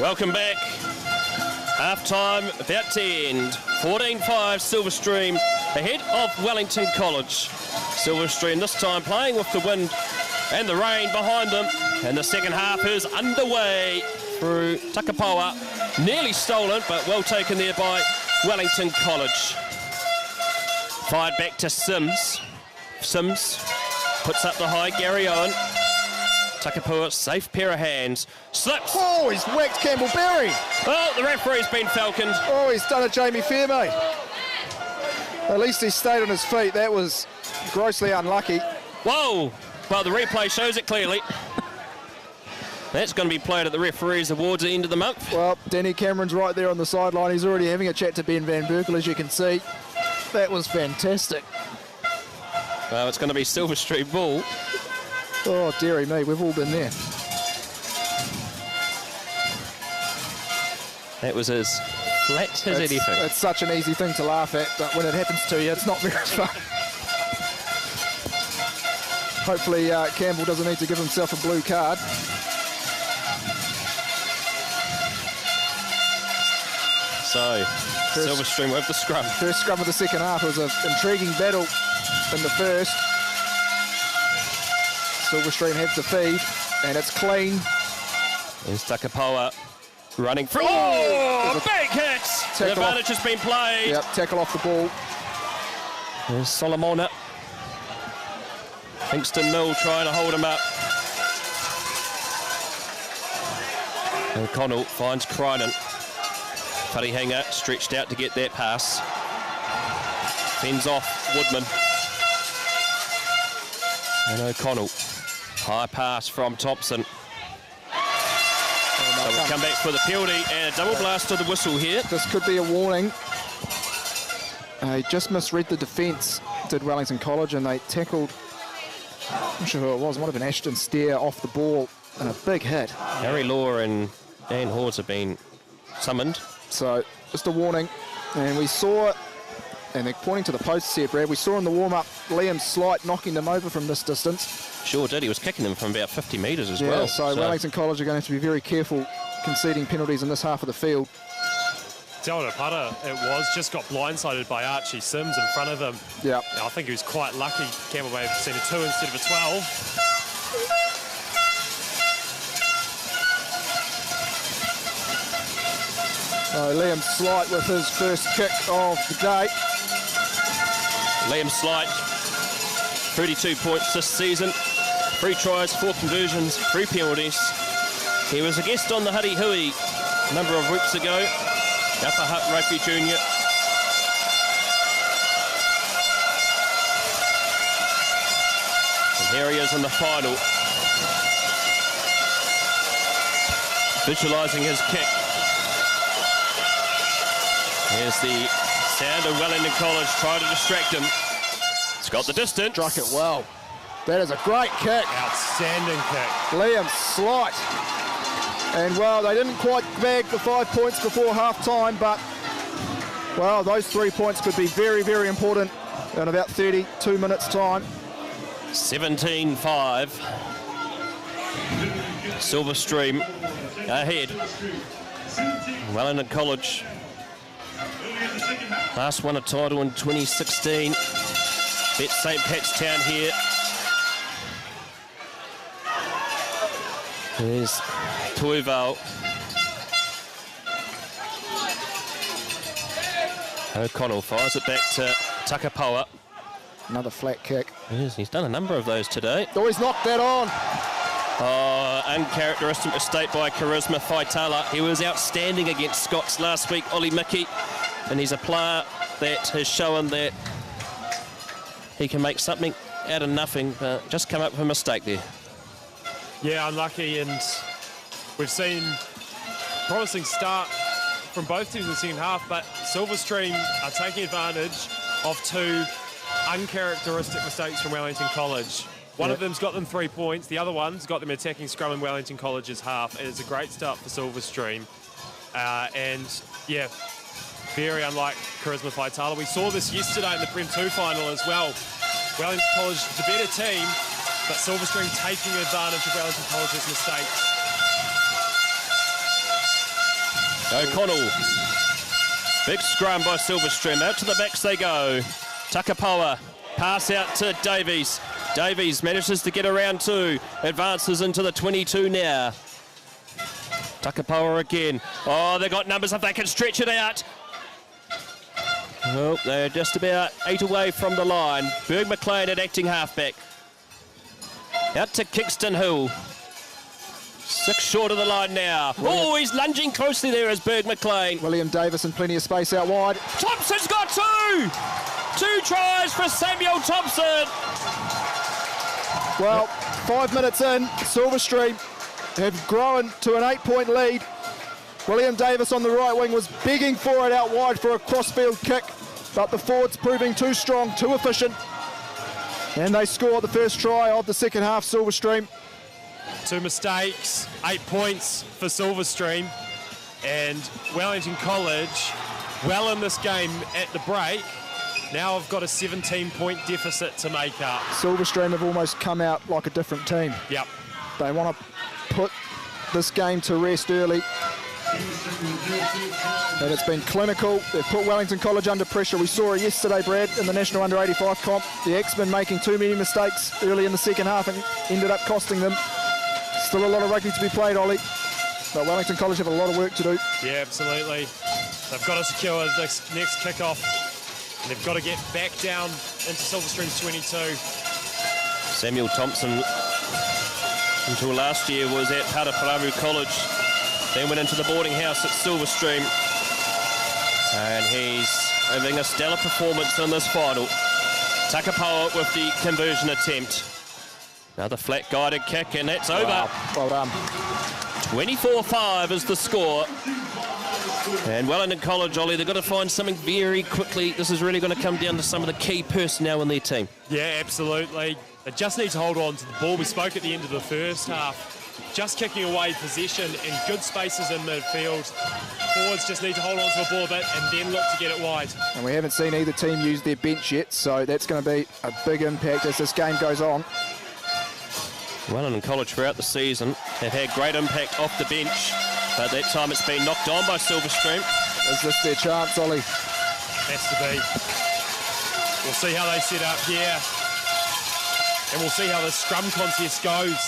Welcome back. Half-time about to end. 14-5 Silverstream ahead of Wellington College. Silverstream this time playing with the wind and the rain behind them. And the second half is underway through Takapawa. Nearly stolen, but well taken there by Wellington College. Fired back to Sims. Sims puts up the high, Gary Owen. Takapua, safe pair of hands. Slips. Oh, he's whacked Campbell Berry. Oh, the referee's been falconed. Oh, he's done a Jamie Fairmate. At least he stayed on his feet. That was grossly unlucky. Whoa. Well, the replay shows it clearly. That's going to be played at the referees' awards at the end of the month. Well, Danny Cameron's right there on the sideline. He's already having a chat to Ben Van Berkel, as you can see. That was fantastic. Well, it's going to be Silverstream ball. Oh, dearie me, we've all been there. That was as flat as anything. It's such an easy thing to laugh at, but when it happens to you, it's not very fun. Hopefully Campbell doesn't need to give himself a blue card. So, Silverstream with the scrum. First scrum of the second half. It was an intriguing battle in the first. Silverstream have the feed, and it's clean. There's Takapawa running through. Oh, big hit! The advantage has been played. Yep, tackle off the ball. There's Solomona. Kingston Mill trying to hold him up. O'Connell finds Crinan. Wharehinga stretched out to get that pass. Fends off Woodman. And O'Connell. High pass from Thompson. So we'll come back for the penalty and a double blast to the whistle here. This could be a warning. He just misread the defence, did Wellington College, and they tackled, I'm not sure who it was, might have been Ashton Stair off the ball, and a big hit. Harry Law and Dan Hawes have been summoned. So just a warning. And we saw, and they're pointing to the posts here, Brad, we saw in the warm-up Liam Slight knocking them over from this distance. Sure did. He was kicking them from about 50 metres as well. So Wellington College are going to have to be very careful conceding penalties in this half of the field. Te Aura Para, it was, just got blindsided by Archie Sims in front of him. Yeah. I think he was quite lucky. Campbell may have seen a 2 instead of a 12. Liam Slight with his first kick of the day. Liam Slight, 32 points this season. 3 tries, 4 conversions, 3 penalties. He was a guest on the Huddy Hui a number of weeks ago. Upper Hutt Rugby Junior. And here he is in the final. Visualising his kick. Here's the sound of Wellington College trying to distract him. It's got the distance. Struck it well. That is a great kick. Outstanding kick. Liam Slight. And, well, they didn't quite bag the 5 points before half-time, but, well, those 3 points could be very, very important in about 32 minutes' time. 17-5. Silverstream ahead. Wellington College last won a title in 2016. Bet St. Pat's Town here. There's Tuival. O'Connell fires it back to Takapawa. Another flat kick. Yes, he's done a number of those today. Oh, he's knocked that on. Oh, uncharacteristic mistake by Charisma Faitala. He was outstanding against Scots last week, Ollie Mickey. And he's a player that has shown that he can make something out of nothing, but just come up with a mistake there. Yeah, unlucky, and we've seen promising start from both teams in the second half, but Silverstream are taking advantage of 2 uncharacteristic mistakes from Wellington College. One of them's got them 3 points, the other one's got them attacking scrum in Wellington College's half, and it's a great start for Silverstream. And yeah, very unlike Charisma Faitala. We saw this yesterday in the Prem 2 final as well. Wellington College is a better team, but Silverstream taking advantage of Wellington College's mistakes. O'Connell. Big scrum by Silverstream. Out to the backs they go. Takapoa. Pass out to Davies. Davies manages to get around two. Advances into the 22 now. Takapoa again. Oh, they got numbers if they can stretch it out. Oh, they're just about 8 away from the line. Berg McLean at acting halfback. Out to Kingston Hill. 6 short of the line now. Oh, he's lunging closely there as Berg McLean. William Davis in plenty of space out wide. Thompson's got 2! 2 tries for Samuel Thompson. Well, 5 minutes in, Silverstream have grown to an 8-point lead. William Davis on the right wing was begging for it out wide for a crossfield kick, but the forwards proving too strong, too efficient. And they score the first try of the second half, Silverstream. 2 mistakes, 8 points for Silverstream. And Wellington College, well in this game at the break, now I've got a 17-point deficit to make up. Silverstream have almost come out like a different team. Yep. They want to put this game to rest early. And it's been clinical. They've put Wellington College under pressure. We saw it yesterday, Brad, in the National Under-85 comp. The X-Men making too many mistakes early in the second half and ended up costing them. Still a lot of rugby to be played, Ollie. But Wellington College have a lot of work to do. Yeah, absolutely. They've got to secure this next kickoff. And they've got to get back down into Silverstream's 22. Samuel Thompson, until last year, was at Paraparu College. Then went into the boarding house at Silverstream. And he's having a stellar performance in this final. Takapoa with the conversion attempt. Another flat guided kick, and that's over. Wow. Well done. 24-5 is the score. And Wellington College, Ollie, they've got to find something very quickly. This is really going to come down to some of the key personnel in their team. Yeah, absolutely. They just need to hold on to the ball. We spoke at the end of the first half. Just kicking away possession in good spaces in midfield. Forwards just need to hold on to the ball a bit and then look to get it wide. And we haven't seen either team use their bench yet, so that's going to be a big impact as this game goes on. Wellington College throughout the season have had great impact off the bench, but that time it's been knocked on by Silverstream. Is this their chance, Ollie? Has to be. We'll see how they set up here. And we'll see how the scrum contest goes.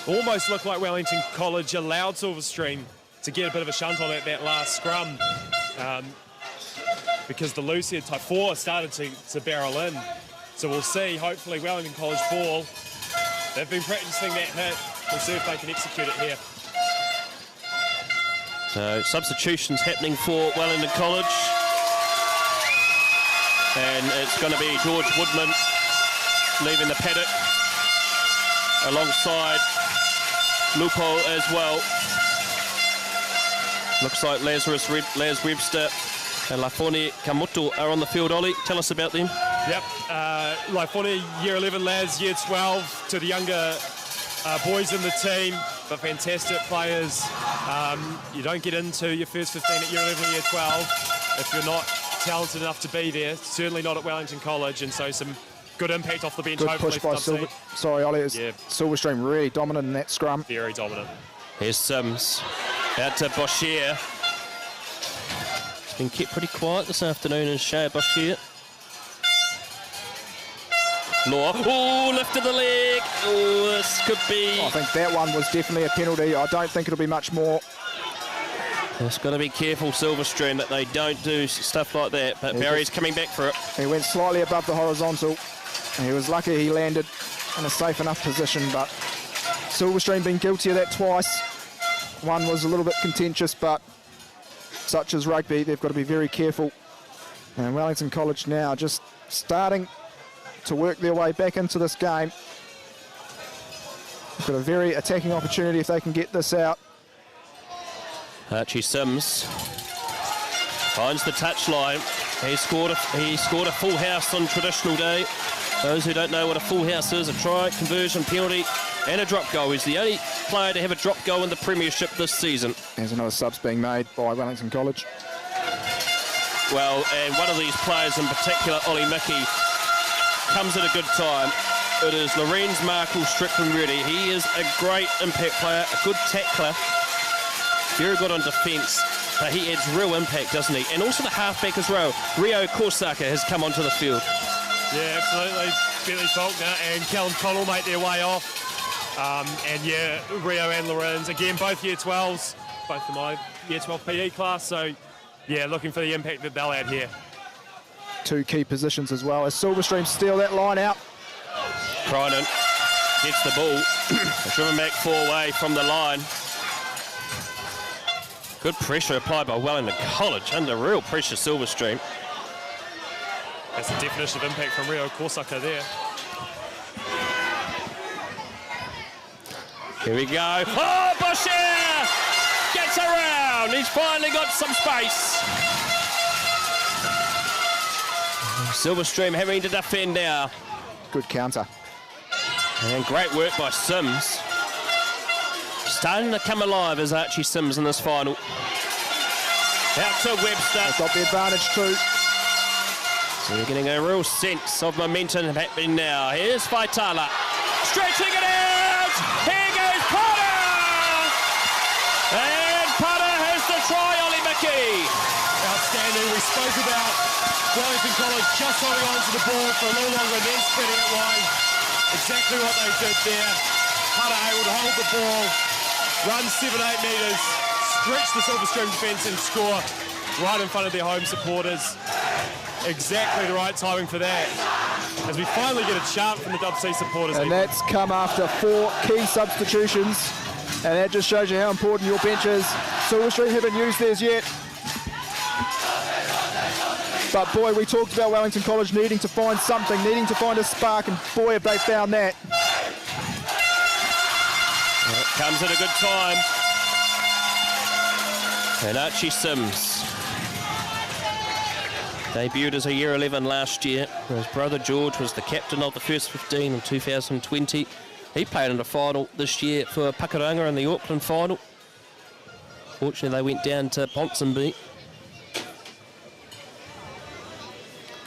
Almost looked like Wellington College allowed Silverstream to get a bit of a shunt on at that last scrum because the loose head type 4 started to barrel in. So we'll see, hopefully Wellington College ball. They've been practicing that hit. We'll see if they can execute it here. So substitutions happening for Wellington College. And it's going to be George Woodman leaving the paddock alongside Lupo as well. Looks like Laz Webster and Laifone Kamuto are on the field, Ollie. Tell us about them. Yep, Laifone, year 11, Laz, year 12, to the younger boys in the team, but fantastic players. You don't get into your first 15 at year 11, year 12 if you're not talented enough to be there, certainly not at Wellington College, and so some good impact off the bench. Good hopefully push by Silver. Sorry, Ollie, it was Yeah. Silverstream really dominant in that scrum. Very dominant. Here's Sims out to Boshier. It's been kept pretty quiet this afternoon in Shea Boshier. Law, oh, lifted the leg. Oh, this could be... I think that one was definitely a penalty. I don't think it'll be much more. Just got to be careful, Silverstream, that they don't do stuff like that. But Barry's coming back for it. He went slightly above the horizontal. He was lucky he landed in a safe enough position, but Silverstream been guilty of that twice. One was a little bit contentious, but such as rugby, they've got to be very careful. And Wellington College now just starting to work their way back into this game. They've got a very attacking opportunity if they can get this out. Archie Sims finds the touchline. He scored a full house on traditional day. Those who don't know what a full house is, a try, conversion, penalty, and a drop goal. He's the only player to have a drop goal in the Premiership this season. There's another subs being made by Wellington College. Well, and one of these players in particular, Ollie Mickey, comes at a good time. It is Lorenz Markle Strickland Reddy. He is a great impact player, a good tackler, very good on defence, But he adds real impact, doesn't he? And also the halfback as well. Rio Korsaka has come onto the field. Yeah, absolutely. Billy Faulkner and Callum Connell make their way off. And yeah, Rio and Lorenz, again, both year 12s, both of my year 12 PE class. So yeah, looking for the impact that they'll add here. 2 key positions as well as Silverstream steal that line out. Crichton gets the ball. Driven back 4 away from the line. Good pressure applied by Wellington College. Under real pressure, Silverstream. That's the definition of impact from Rio Korsaka there. Here we go. Oh, Boschier gets around. He's finally got some space. Silverstream having to defend now. Good counter. And great work by Sims. Starting to come alive as Archie Sims in this final. Out to Webster. They've got the advantage too. So we're getting a real sense of momentum happening now. Here's Faitala. Stretching it out. Here goes Potter. And Potter has the try, Ollie Mickey. Outstanding. We spoke about Wellington College just holding on to the ball for a little longer and then spreading it wide. Exactly what they did there. Potter able to hold the ball, run 7-8 metres, stretch the Silverstream defence and score right in front of their home supporters. Exactly the right timing for that. As we finally get a chant from the WC supporters. And that's come after 4 key substitutions. And that just shows you how important your bench is. Silverstream haven't used theirs yet. But boy, we talked about Wellington College needing to find something, needing to find a spark, and boy, have they found that. Well, it comes at a good time. And Archie Sims debuted as a year 11 last year. His brother George was the captain of the first 15 in 2020. He played in the final this year for Pakuranga in the Auckland final. Fortunately, they went down to Ponsonby.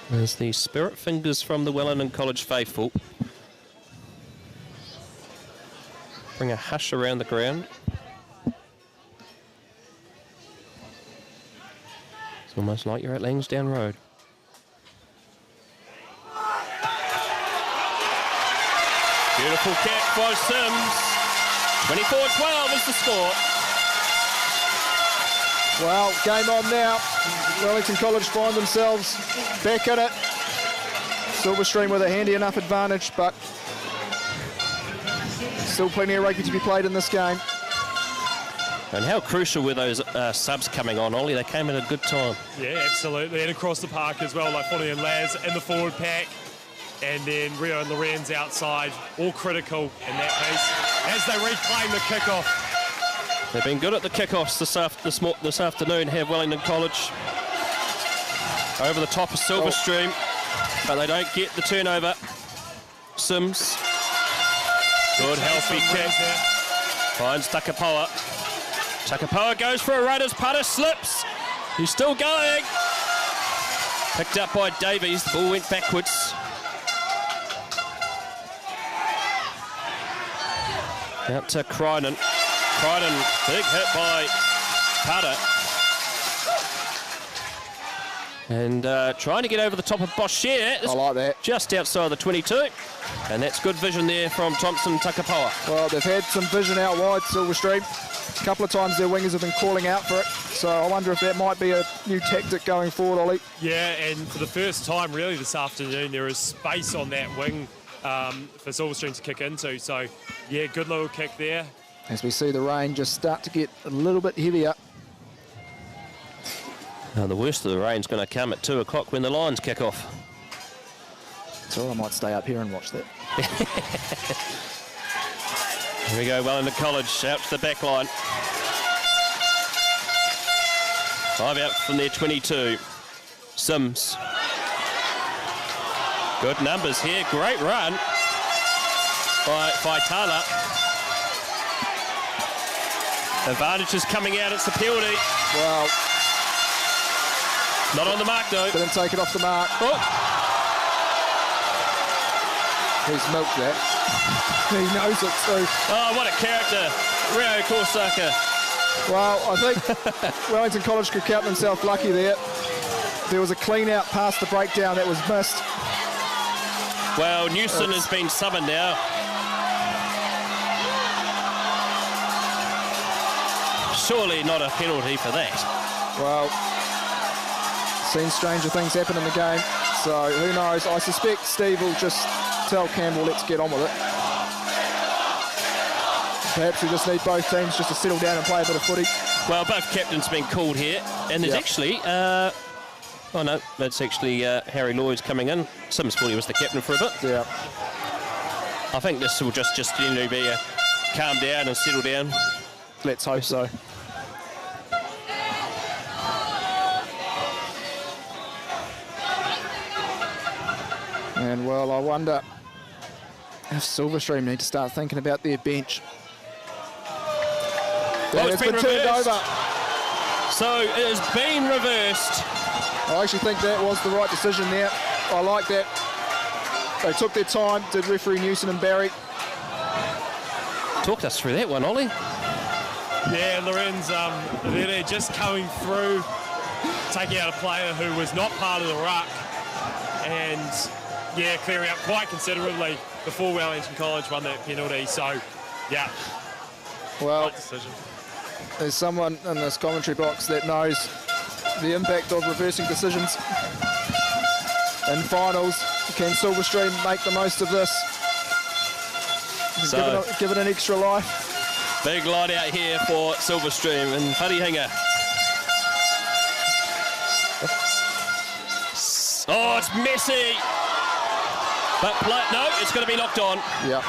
There's the spirit fingers from the Wellington College faithful. Bring a hush around the ground. It's almost like you're at Langsdown Road. Beautiful catch by Sims. 24-12 is the score. Well, game on now. Wellington College find themselves back in it. Silverstream with a handy enough advantage, but still plenty of rugby to be played in this game. And how crucial were those subs coming on, Ollie? They came at a good time. Yeah, absolutely. And across the park as well, like Fonny and Laz in the forward pack. And then Rio and Lorenz outside, all critical in that case, as they reclaim the kickoff. They've been good at the kickoffs this afternoon, have Wellington College. Over the top of Silverstream, but they don't get the turnover. Sims. Good healthy kick. Finds Takapoa. Takapoa goes for a run as Putter slips. He's still going. Picked up by Davies. The ball went backwards. Out to Crichton. Crichton, big hit by Putter. And trying to get over the top of Boschier. I like that. Just outside the 22. And that's good vision there from Thompson Takapoa. Well, they've had some vision out wide, Silverstream. A couple of times their wingers have been calling out for it. So I wonder if that might be a new tactic going forward, Ollie. Yeah, and for the first time really this afternoon, there is space on that wing for Silverstream to kick into. So, yeah, good little kick there. As we see the rain just start to get a little bit heavier. Now, the worst of the rain's going to come at 2 o'clock when the Lions kick off. So I might stay up here and watch that. Here we go, Wellington College out to the back line. 5 out from their 22. Sims. Good numbers here, great run by Faitala. Advantage is coming out, it's a penalty. Well, not on the mark though. didn't take it off the mark. Oh. He's milked that. He knows it too. Oh, what a character. Rio Korsaka Well, I think Wellington College could count themselves lucky there. There was a clean out past the breakdown that was missed. Well, Newson has been summoned now. Surely not a penalty for that. Well, seen stranger things happen in the game, so who knows? I suspect Steve will just tell Campbell, let's get on with it. Perhaps we just need both teams just to settle down and play a bit of footy. Well, both captains been called here, and there's actually, oh no, that's actually Harry Lloyd's coming in. Sims thought he was the captain for a bit. Yeah. I think this will just be a calm down and settle down. Let's hope so. And well, I wonder if Silverstream need to start thinking about their bench. Well, it's been turned over. So it has been reversed. I actually think that was the right decision there. I like that. They took their time, did referee Newson and Barry. Talked us through that one, Ollie. Yeah, Lorenz, they're just coming through, taking out a player who was not part of the ruck, and yeah, clearing up quite considerably before Wellington College won that penalty. So, yeah, Well, right decision. there's someone in this commentary box that knows the impact of reversing decisions in finals. Can Silverstream make the most of this? So, give it an extra life. big line out here for Silverstream and Wharihinga. Oh, it's messy. But no, it's going to be knocked on. Yeah.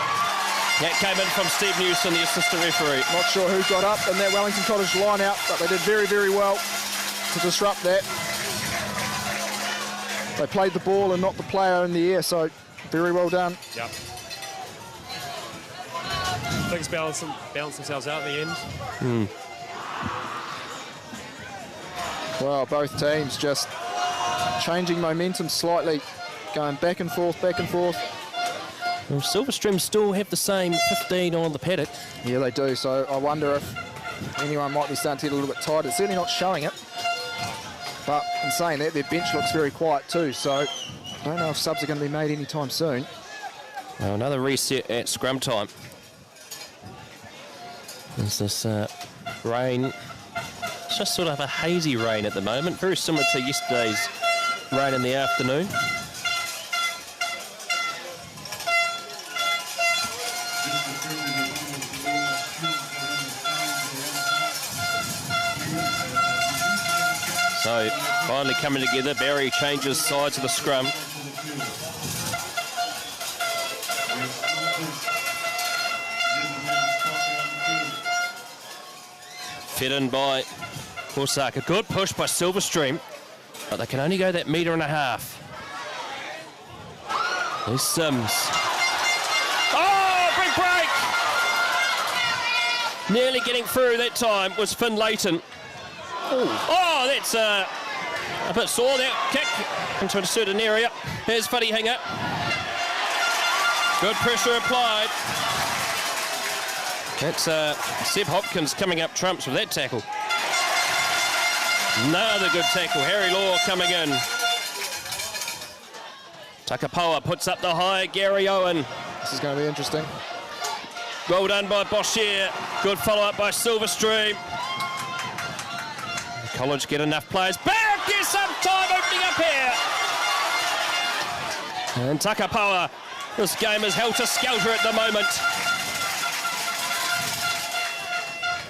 That came in from Steve Newson, the assistant referee. Not sure who got up in that Wellington College line-out, but they did very, very well to disrupt that. They played the ball and not the player in the air, so very well done. Yep. Things balance themselves out in the end. Well, both teams just changing momentum slightly, going back and forth, back and forth. Well, Silverstream still have the same 15 on the paddock. Yeah, they do, so I wonder if anyone might be starting to get a little bit tired. It's certainly not showing it. But in saying that, their bench looks very quiet too, so I don't know if subs are going to be made anytime soon. Well, another reset at scrum time. There's this rain. It's just sort of a hazy rain at the moment, very similar to yesterday's rain in the afternoon. So finally coming together. Barry changes sides of the scrum. Fed in by Osaka. Good push by Silverstream, but they can only go that metre and a half. There's Sims. Oh, big break! Nearly getting through that time was Finn Leighton. Oh, that's a bit sore, that kick into a certain area. Here's Wharihinga. Good pressure applied. That's Seb Hopkins coming up trumps with that tackle. Another good tackle. Harry Law coming in. Takapoa puts up the high. Gary Owen. This is going to be interesting. Well done by Boshier. Good follow-up by Silverstream. College get enough players. Barrett gets some time opening up here. And Takapoa. This game is helter-skelter at the moment.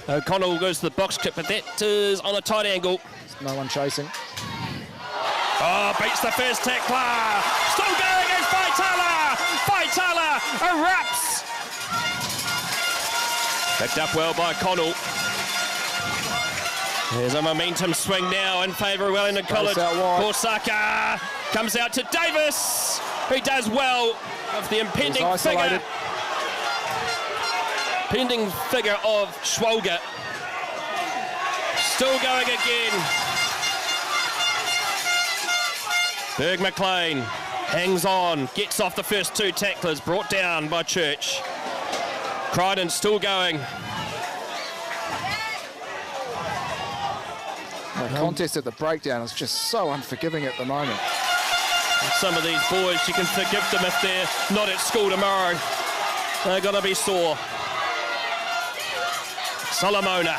O'Connell goes to the box kick, but that is on a tight angle. No one chasing. Oh, beats the first tackler. Still going against Vitala. Vitala erupts. Picked up well by Connell. There's a momentum swing now in favour of Wellington College. Osaka comes out to Davis, who does well of the impending figure. Pending figure of Schwalger. Still going again. Berg McLean hangs on, gets off the first two tacklers, brought down by Church. Crichton still going. The contest at the breakdown is just so unforgiving at the moment. Some of these boys, you can forgive them if they're not at school tomorrow. They're going to be sore. Solomona.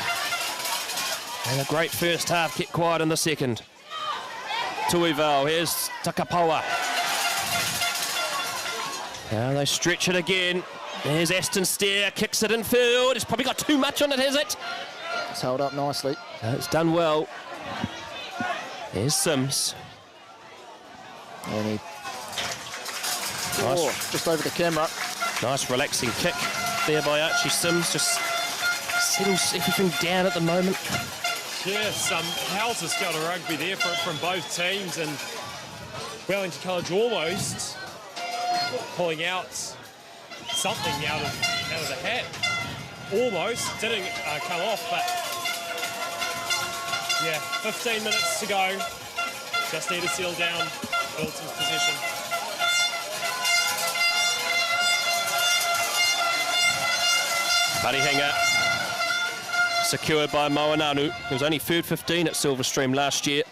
And a great first half, kept quiet in the second. Tuivau, here's Takapoa. Now they stretch it again. There's Aston Stair, kicks it in field. It's probably got too much on it, has it? It's held up nicely. It's done well. There's Sims. And he... Oh, just over the camera. Nice relaxing kick there by Archie Sims. Just settles everything down at the moment. Yeah, some howls of skill of rugby there from both teams, and Wellington College almost pulling out something out of the hat. Almost didn't come off, but yeah, 15 minutes to go. Just need to seal down Wellington's position. Buddy Hanger. Secured by Moananu, who was only third 15 at Silverstream last year.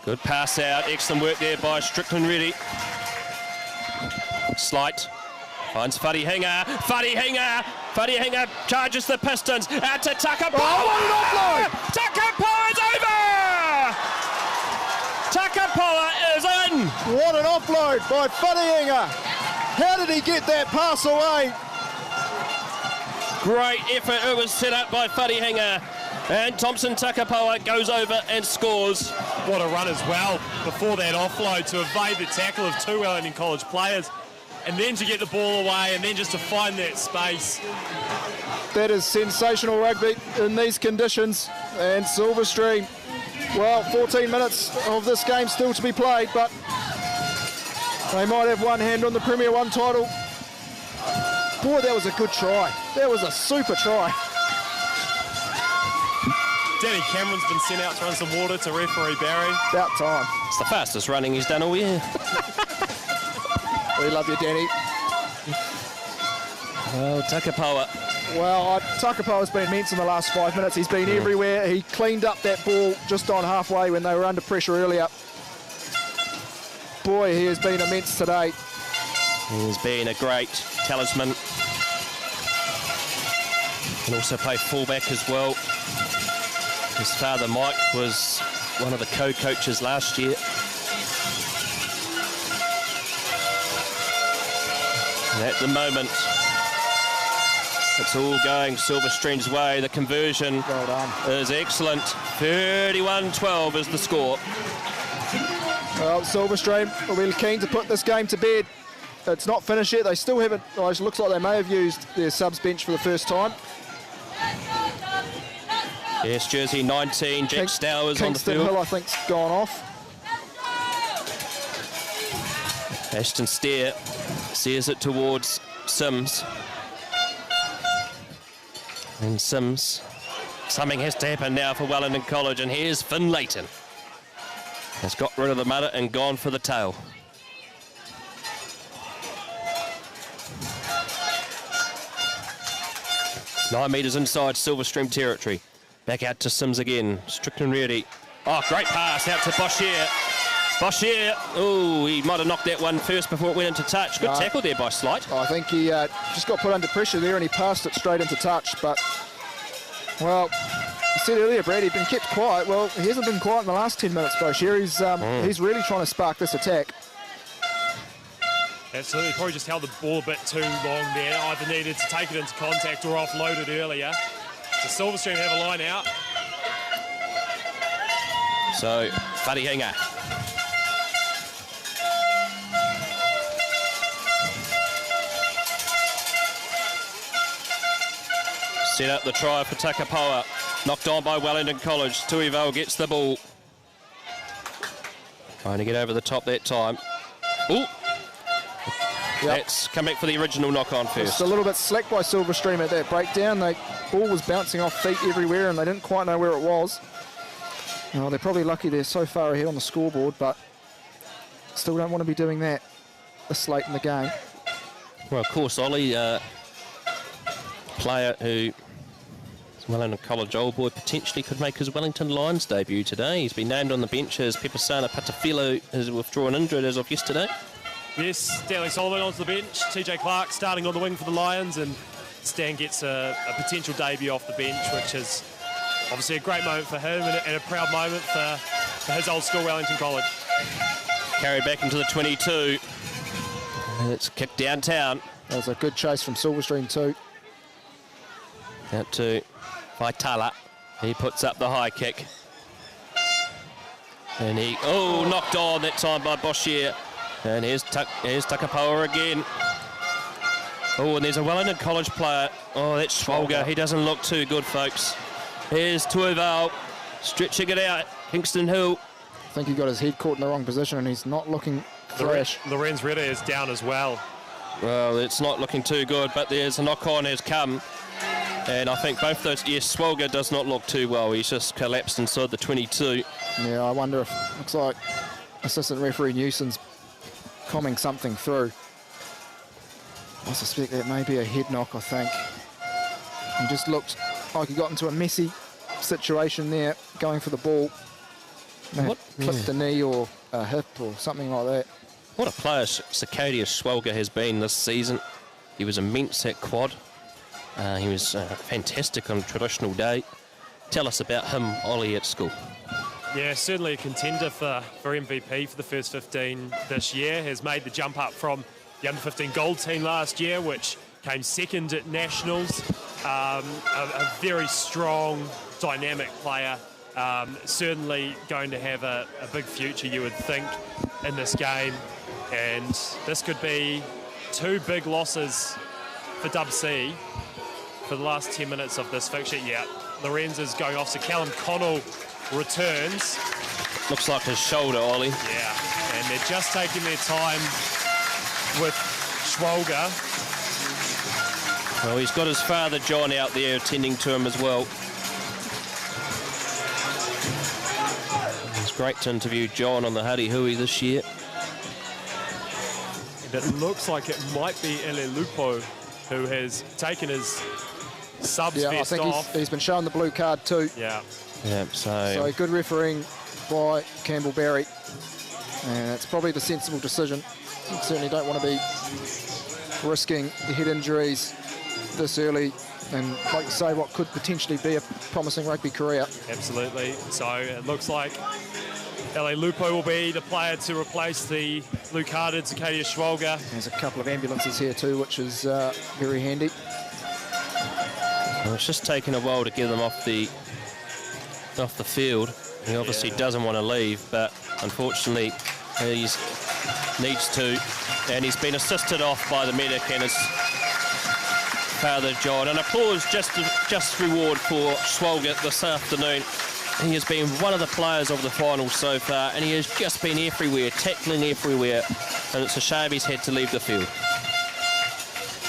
Good pass out, excellent work there by Strickland Reddy. Slight, finds Fuddy Hanger, Fuddy Hanger charges the Pistons, out to Takapoa! Oh, what an offload! Takapoa's over! Takapoa is in! What an offload by Wharehenga. How did he get that pass away? Great effort, it was set up by Wharehenga, and Thompson Takapoa goes over and scores. What a run as well before that offload to evade the tackle of two Wellington College players, and then to get the ball away, and then just to find that space. That is sensational rugby in these conditions. And Silverstream, well, 14 minutes of this game still to be played, but they might have one hand on the Premier 1 title. Boy, that was a good try. That was a super try. Danny Cameron's been sent out to run some water to referee Barry. About time. It's the fastest running he's done all year. We love you, Danny. Oh, Takapoa. Well, Takapoa's been immense in the last 5 minutes. He's been everywhere. He cleaned up that ball just on halfway when they were under pressure earlier. Boy, he has been immense today. He's been a great talisman. Can also play fullback as well. His father, Mike, was one of the co-coaches last year. And at the moment, it's all going Silverstream's way. The conversion is excellent. 31-12 is the score. Well, Silverstream will be keen to put this game to bed. It's not finished yet. They still haven't. Well, it looks like they may have used their subs bench for the first time. Yes, jersey 19, Jack Stowers on the Kingston field. Hill, I think, has gone off. Aston Stair sees it towards Sims. And Sims, something has to happen now for Wellington College, and here's Finn Leighton. Has got rid of the mutter and gone for the tail. Nine metres inside Silverstream territory. Back out to Sims again. Strickland ready. Oh, great pass out to Boshier. Boshier. Oh, he might have knocked that one first before it went into touch. Good tackle there by Slight. I think he just got put under pressure there and he passed it straight into touch. But, well, you said earlier, Brad, he'd been kept quiet. Well, he hasn't been quiet in the last 10 minutes, Boshier. He's really trying to spark this attack. Absolutely, probably just held the ball a bit too long there. Either needed to take it into contact or offload it earlier. So Silverstream have a line out. So, Wharehenga. Set up the try for Takapoa. Knocked on by Wellington College. Tuivau gets the ball. Trying to get over the top that time. Ooh. Yep. That's come back for the original knock-on first. Just a little bit slack by Silverstream at that breakdown. The ball was bouncing off feet everywhere and they didn't quite know where it was. Oh, they're probably lucky they're so far ahead on the scoreboard, but still don't want to be doing that this late in the game. Well, of course, Ollie, player who is Wellington College old boy potentially could make his Wellington Lions debut today. He's been named on the bench as Pepasana Patafilo has withdrawn injured as of yesterday. Yes, Stanley Solomon onto the bench. TJ Clark starting on the wing for the Lions, and Stan gets a potential debut off the bench, which is obviously a great moment for him and a proud moment for his old school Wellington College. Carried back into the 22. It's kicked downtown. That was a good chase from Silverstream too. Out to Vaitala. He puts up the high kick. And he, knocked on that time by Boshier. And here's Takapoa again. Oh, and there's a Wellington College player. Oh, that's Schwalger. He doesn't look too good, folks. Here's Tuival stretching it out. Kingston Hill. I think he got his head caught in the wrong position and he's not looking fresh. Lorenz Reda is down as well. Well, it's not looking too good, but there's a knock-on has come. And I think both those, yes, Swalger does not look too well. He's just collapsed inside the 22. Yeah, I wonder if, looks like assistant referee Newson's combing something through. I suspect that may be a head knock, I think. He just looked like he got into a messy situation there, going for the ball. Clipped the knee or a hip or something like that. What a player Sicadius Schwalger has been this season. He was immense at quad. He was fantastic on traditional day. Tell us about him, Ollie, at school. Yeah, certainly a contender for MVP for the first 15 this year. Has made the jump up from the under-15 gold team last year, which came second at Nationals. A very strong, dynamic player. Certainly going to have a big future, you would think, in this game. And this could be 2 big losses for Dub C for the last 10 minutes of this fixture. Yeah, Lorenz is going off, so Callum Connell returns. Looks like his shoulder, Ollie. Yeah, and they're just taking their time with Schwalger. Well, he's got his father, John, out there attending to him as well. It's great to interview John on the Huddy Hui this year. And it looks like it might be Ele Lupo who has taken his subs vest off. I think he's been shown the blue card too. Yeah. Yeah, So good refereeing by Campbell Barry. And it's probably the sensible decision. You certainly don't want to be risking the head injuries this early and, like you say, what could potentially be a promising rugby career. Absolutely. So it looks like Ele Lupo will be the player to replace the blue-carded Sicadius Schwalger. There's a couple of ambulances here too, which is very handy. Well, it's just taken a while to get them off the field. He obviously doesn't want to leave, but unfortunately he needs to, and he's been assisted off by the medic and his father John. And applause just reward for Schwalger this afternoon. He has been one of the players of the final so far, and he has just been everywhere, tackling everywhere, and it's a shame he's had to leave the field.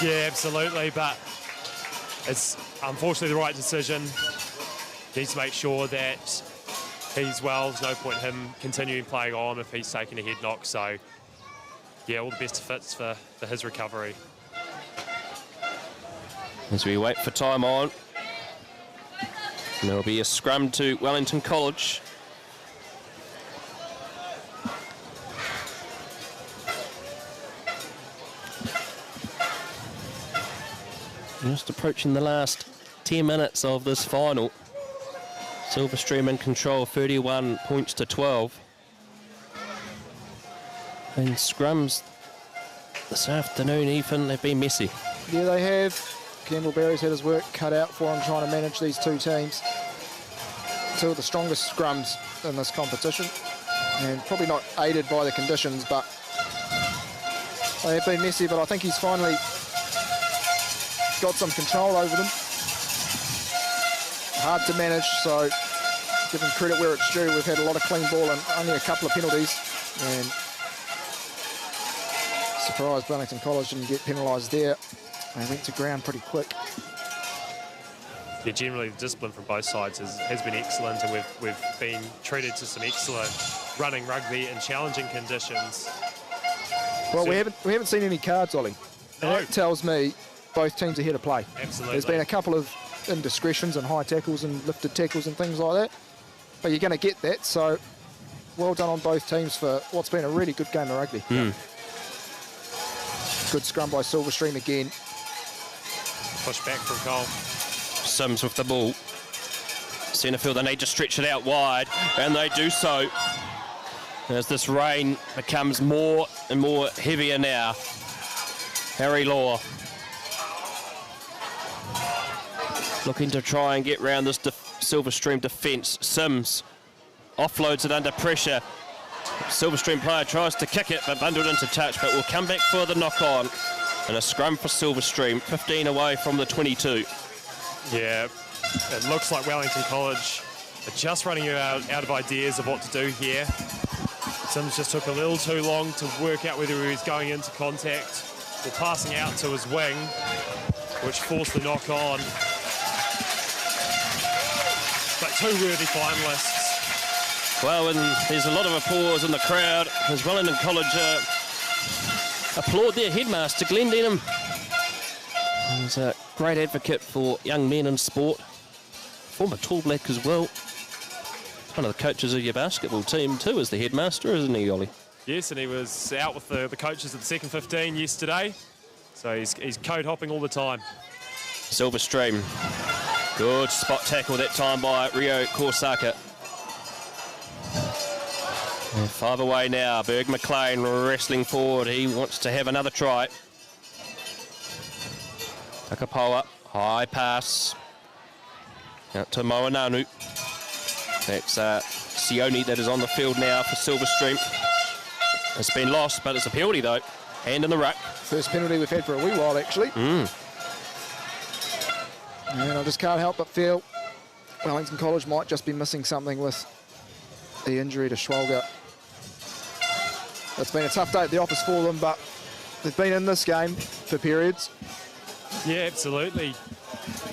Yeah, absolutely, but it's unfortunately the right decision. Needs to make sure that he's well. There's no point in him continuing playing on if he's taking a head knock. So, yeah, all the best of fits for his recovery. As we wait for time on, and there'll be a scrum to Wellington College. Just approaching the last 10 minutes of this final. Silverstream in control, 31 points to 12. And scrums this afternoon, Ethan, they've been messy. Yeah, they have. Campbell Barry's had his work cut out for him trying to manage these two teams. Two of the strongest scrums in this competition. And probably not aided by the conditions, but they have been messy, but I think he's finally got some control over them. Hard to manage, so give him credit where it's due. We've had a lot of clean ball and only a couple of penalties. And surprised Wellington College didn't get penalised there. They went to ground pretty quick. Yeah, generally the discipline from both sides has been excellent, and we've been treated to some excellent running rugby in challenging conditions. Well, we haven't seen any cards, Ollie. And No. that tells me both teams are here to play. Absolutely. There's been a couple of indiscretions and high tackles and lifted tackles and things like that. But you're going to get that, so well done on both teams for what's been a really good game of rugby. Good scrum by Silverstream again. Push back from Cole. Sims with the ball. Centrefield, they need to stretch it out wide, and they do so. As this rain becomes more and more heavier now. Harry Law looking to try and get round this Silverstream defence. Sims offloads it under pressure. Silverstream player tries to kick it, but bundled into touch, but will come back for the knock-on. And a scrum for Silverstream, 15 away from the 22. Yeah, it looks like Wellington College are just running out of ideas of what to do here. Sims just took a little too long to work out whether he was going into contact or passing out to his wing, which forced the knock-on. But two worthy finalists. Well, and there's a lot of applause in the crowd as Wellington College applaud their headmaster, Glenn Denham. He's a great advocate for young men in sport. Former Tall Black as well. One of the coaches of your basketball team too is the headmaster, isn't he, Ollie? Yes, and he was out with the coaches at the second 15 yesterday. So he's code hopping all the time. Silverstream. Good spot tackle that time by Rio Korsaka. 5 away now. Berg McLean wrestling forward. He wants to have another try. Takapoa, high pass. Out to Moananu. That's Sione that is on the field now for Silverstream. It's been lost, but it's a penalty though. Hand in the ruck. First penalty we've had for a wee while, actually. And I just can't help but feel Wellington College might just be missing something with the injury to Schwalger. It's been a tough day at the office for them, but they've been in this game for periods. Yeah, absolutely.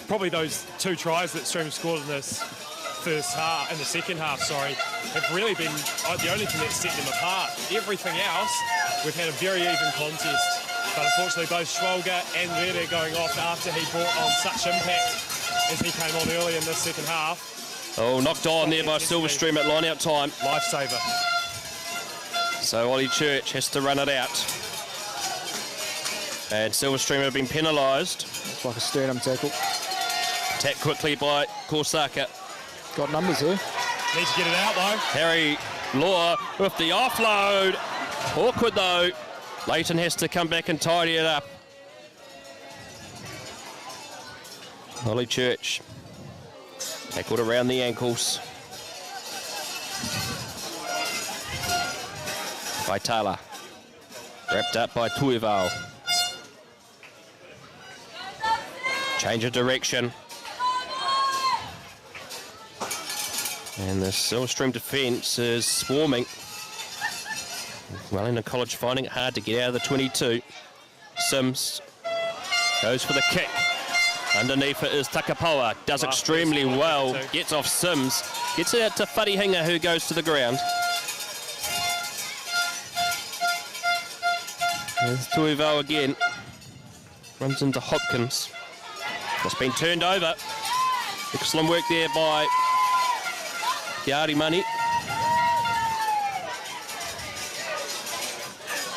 Probably those two tries that Stream scored in this first half, in the second half, sorry, have really been the only thing that set them apart. Everything else, we've had a very even contest. But unfortunately, both Schwalger and Rede going off after he brought on such impact as he came on early in this second half. Oh, knocked on there by Silverstream at line-out time. Lifesaver. So Ollie Church has to run it out. And Silverstream have been penalised. It's like a sternum tackle. Attacked quickly by Korsaka. Got numbers here. Need to get it out though. Harry Law with the offload. Awkward though. Leighton has to come back and tidy it up. Ollie Church. Tackled around the ankles. By Taylor. Wrapped up by Tuival. Change of direction. And the Silverstream defence is swarming. Wellington College finding it hard to get out of the 22. Sims goes for the kick. Underneath it is Takapoa. Does extremely well. Gets off Sims. Gets it out to Wharihinga, who goes to the ground. There's Tuival again. Runs into Hopkins. It's been turned over. Excellent work there by Yari Money.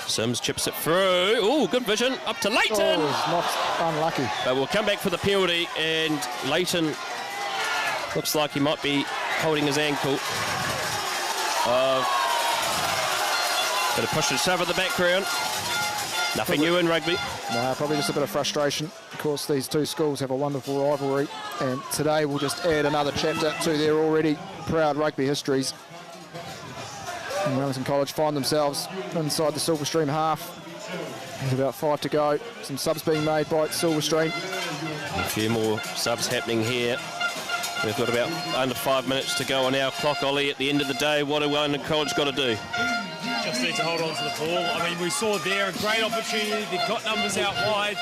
Sims chips it through. Oh, good vision. Up to Leighton. Oh, he's not unlucky. But we'll come back for the penalty, and Leighton looks like he might be holding his ankle. Bit of push and shove at the background. Nothing new in rugby. No, probably just a bit of frustration. Of course, these two schools have a wonderful rivalry, and today we'll just add another chapter to their already proud rugby histories. And Wellington College find themselves inside the Silverstream half. There's about 5 to go. Some subs being made by Silverstream. A few more subs happening here. We've got about under 5 minutes to go on our clock, Ollie. At the end of the day, what do Wellington College got to do? Just need to hold on to the ball. I mean, we saw there a great opportunity. They've got numbers out wide.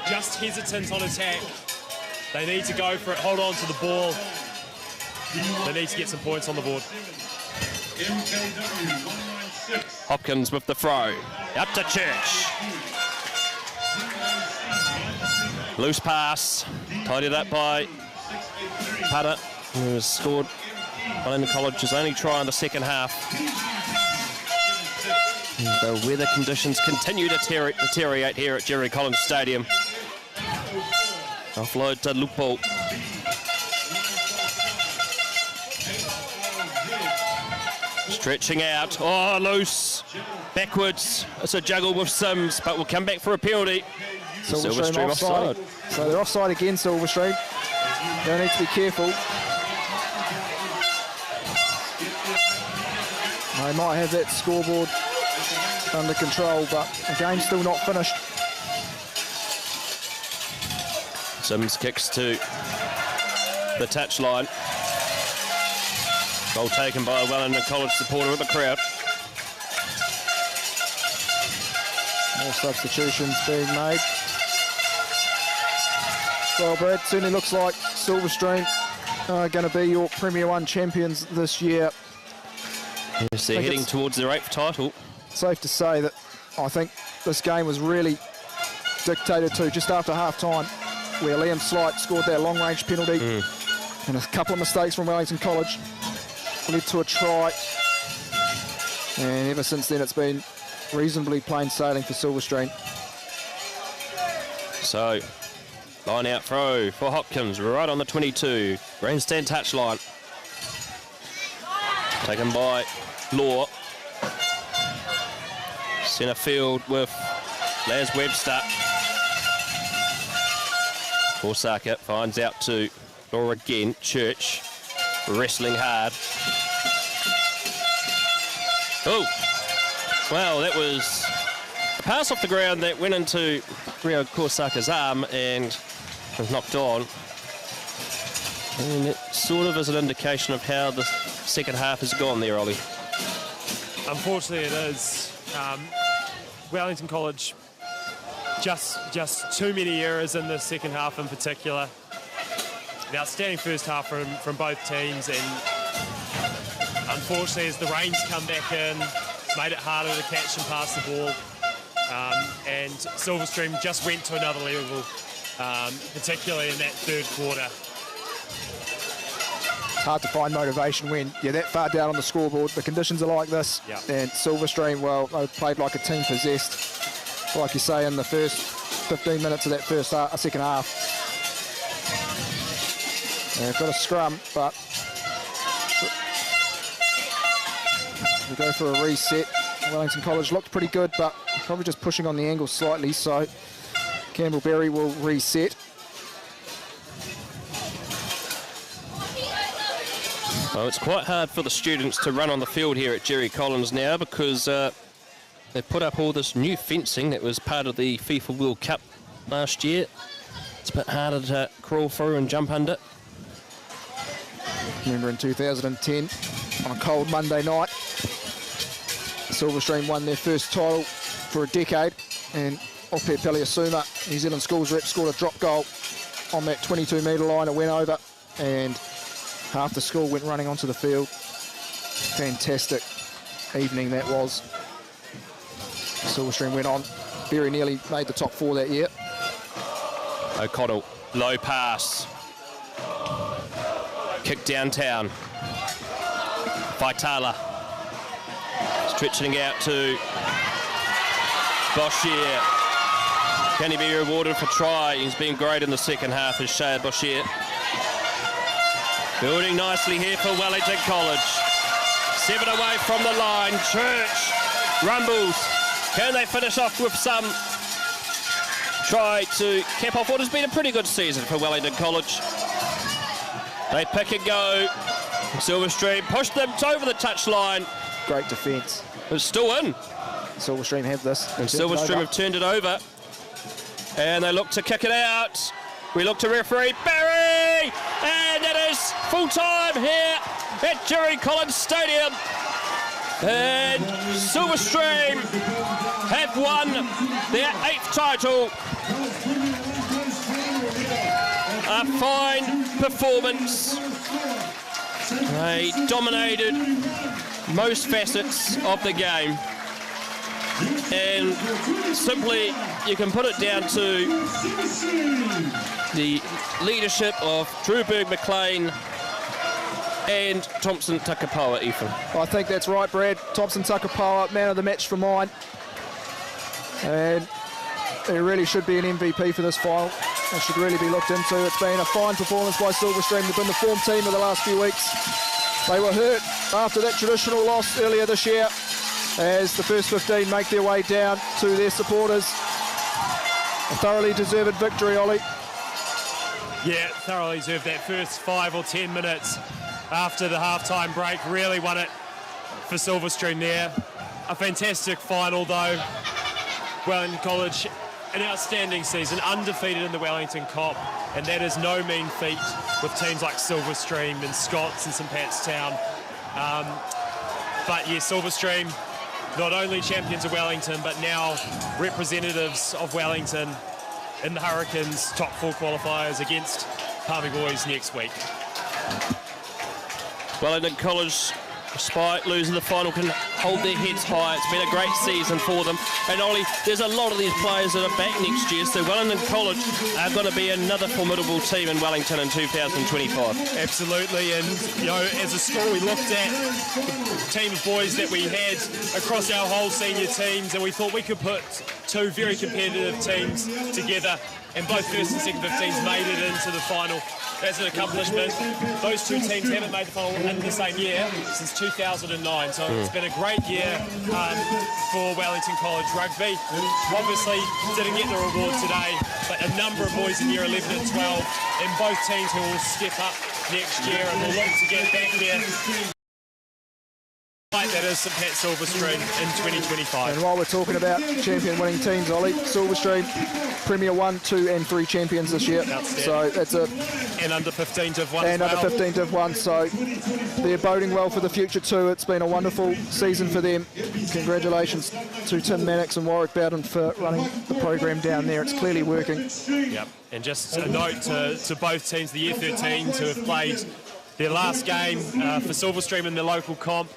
Just hesitant on attack. They need to go for it, hold on to the ball. They need to get some points on the board. Hopkins with the throw. Up to Church. Loose pass. Tidied up by Putter, who has scored Wellington College's only try in the second half. The weather conditions continue to deteriorate here at Jerry Collins Stadium. Offload to Lupo. Stretching out. Oh, loose. Backwards. It's a juggle with Sims, but we'll come back for a penalty. Silverstream offside. So they're offside again, Silverstream. They need to be careful. They might have that scoreboard under control, but the game's still not finished. Sims kicks to the touchline. Goal taken by a Wellington College supporter of the crowd. More substitutions being made. Well, Brad, certainly looks like Silverstream are going to be your Premier 1 champions this year. Yes, they're heading towards their 8th title. Safe to say that I think this game was really dictated to just after half-time, where Liam Slight scored that long-range penalty, and a couple of mistakes from Wellington College led to a try. And ever since then, it's been reasonably plain sailing for Silverstream. So, line out throw for Hopkins, right on the 22. Grandstand touchline. Taken by Law. Centre field with Laz Webster. Forsaka finds out to Law again. Church wrestling hard. Oh, well, that was a pass off the ground that went into Rio Korsaka's arm and was knocked on. And it sort of is an indication of how the second half has gone there, Ollie. Unfortunately, it is. Wellington College, just too many errors in the second half in particular. An outstanding first half from both teams, and unfortunately, as the rains come back in, it's made it harder to catch and pass the ball. And Silverstream just went to another level, particularly in that third quarter. It's hard to find motivation when you're that far down on the scoreboard. The conditions are like this, and Silverstream, well, they played like a team possessed, like you say, in the first 15 minutes of that second half. And they've got a scrum, but we go for a reset. Wellington College looked pretty good, but probably just pushing on the angle slightly, so Campbell Berry will reset. Well, it's quite hard for the students to run on the field here at Jerry Collins now because they've put up all this new fencing that was part of the FIFA World Cup last year. It's a bit harder to crawl through and jump under. Remember in 2010, on a cold Monday night, Silverstream won their first title for a decade, and Ope Peliasuma, New Zealand schools rep, scored a drop goal on that 22-metre line. It went over, and half the school went running onto the field. Fantastic evening that was. Silverstream went on, very nearly made the top 4 that year. O'Connell, low pass. Kick downtown. Vitala. Stretching out to Boshier. Can he be rewarded for try? He's been great in the second half, as Shea Boshier. Building nicely here for Wellington College. 7 away from the line. Church rumbles. Can they finish off with some try to cap off what has been a pretty good season for Wellington College? They pick and go. Silverstream pushed them over the touchline. Great defence. It's still in. Silverstream have this. And Silverstream have turned it over. And they look to kick it out. We look to referee Barry. And it is full time here at Jerry Collins Stadium. And Silverstream have won their 8th title. A fine performance. They dominated most facets of the game. And simply, you can put it down to the leadership of Drew Berg-McLean and Thompson Takapawa, Ethan. I think that's right, Brad. Thompson Takapawa, man of the match for mine. And he really should be an MVP for this final. It should really be looked into. It's been a fine performance by Silverstream. They've been the form team of the last few weeks. They were hurt after that traditional loss earlier this year as the first 15 make their way down to their supporters. A thoroughly deserved victory, Ollie. Yeah, thoroughly deserved that first 5 or 10 minutes after the half-time break. Really won it for Silverstream there. A fantastic final, though. Wellington College, an outstanding season, undefeated in the Wellington Comp, and that is no mean feat with teams like Silverstream and Scots and St Pat's Town. But yeah, Silverstream, not only champions of Wellington, but now representatives of Wellington in the Hurricanes top 4 qualifiers against Palmy Boys next week. Wellington College, despite losing the final, can hold their heads high. It's been a great season for them. And Ollie, there's a lot of these players that are back next year, so Wellington College are going to be another formidable team in Wellington in 2025. Absolutely, and you know, as a school, we looked at the team of boys that we had across our whole senior teams, and we thought we could put 2 very competitive teams together, and both first and second 15s made it into the final. As an accomplishment, those 2 teams haven't made the final in the same year since 2009, so it's been a great year for Wellington College Rugby. Obviously didn't get the reward today, but a number of boys in year 11 and 12 in both teams who will step up next year and will look to get back there. That is St Pat Silverstream in 2025. And while we're talking about champion winning teams, Ollie, Silverstream, Premier 1, 2 and 3 champions this year. So that's a... And under 15 Div 1 and as well. under 15 Div 1, so they're boding well for the future too. It's been a wonderful season for them. Congratulations to Tim Mannix and Warwick Bowden for running the program down there. It's clearly working. Yep, and just a note to both teams, the year 13s who have played their last game for Silverstream in the local comp.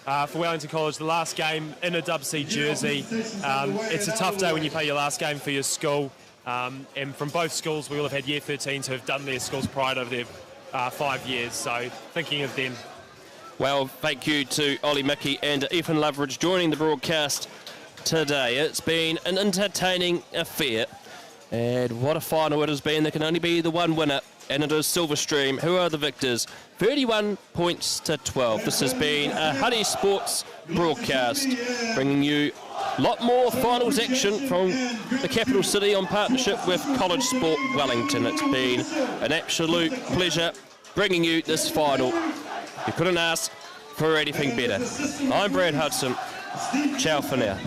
For Wellington College, the last game in a Dub C jersey. It's a tough day when you play your last game for your school. And from both schools, we will have had year 13s who have done their schools pride over their 5 years. So thinking of them. Well, thank you to Ollie Mickey and Ethan Loveridge joining the broadcast today. It's been an entertaining affair. And what a final it has been. There can only be the one winner, and it is Silverstream, who are the victors. 31 points to 12. This has been a Honey Sports broadcast, bringing you a lot more finals action from the capital city on partnership with College Sport Wellington. It's been an absolute pleasure bringing you this final. You couldn't ask for anything better. I'm Brad Hudson. Ciao for now.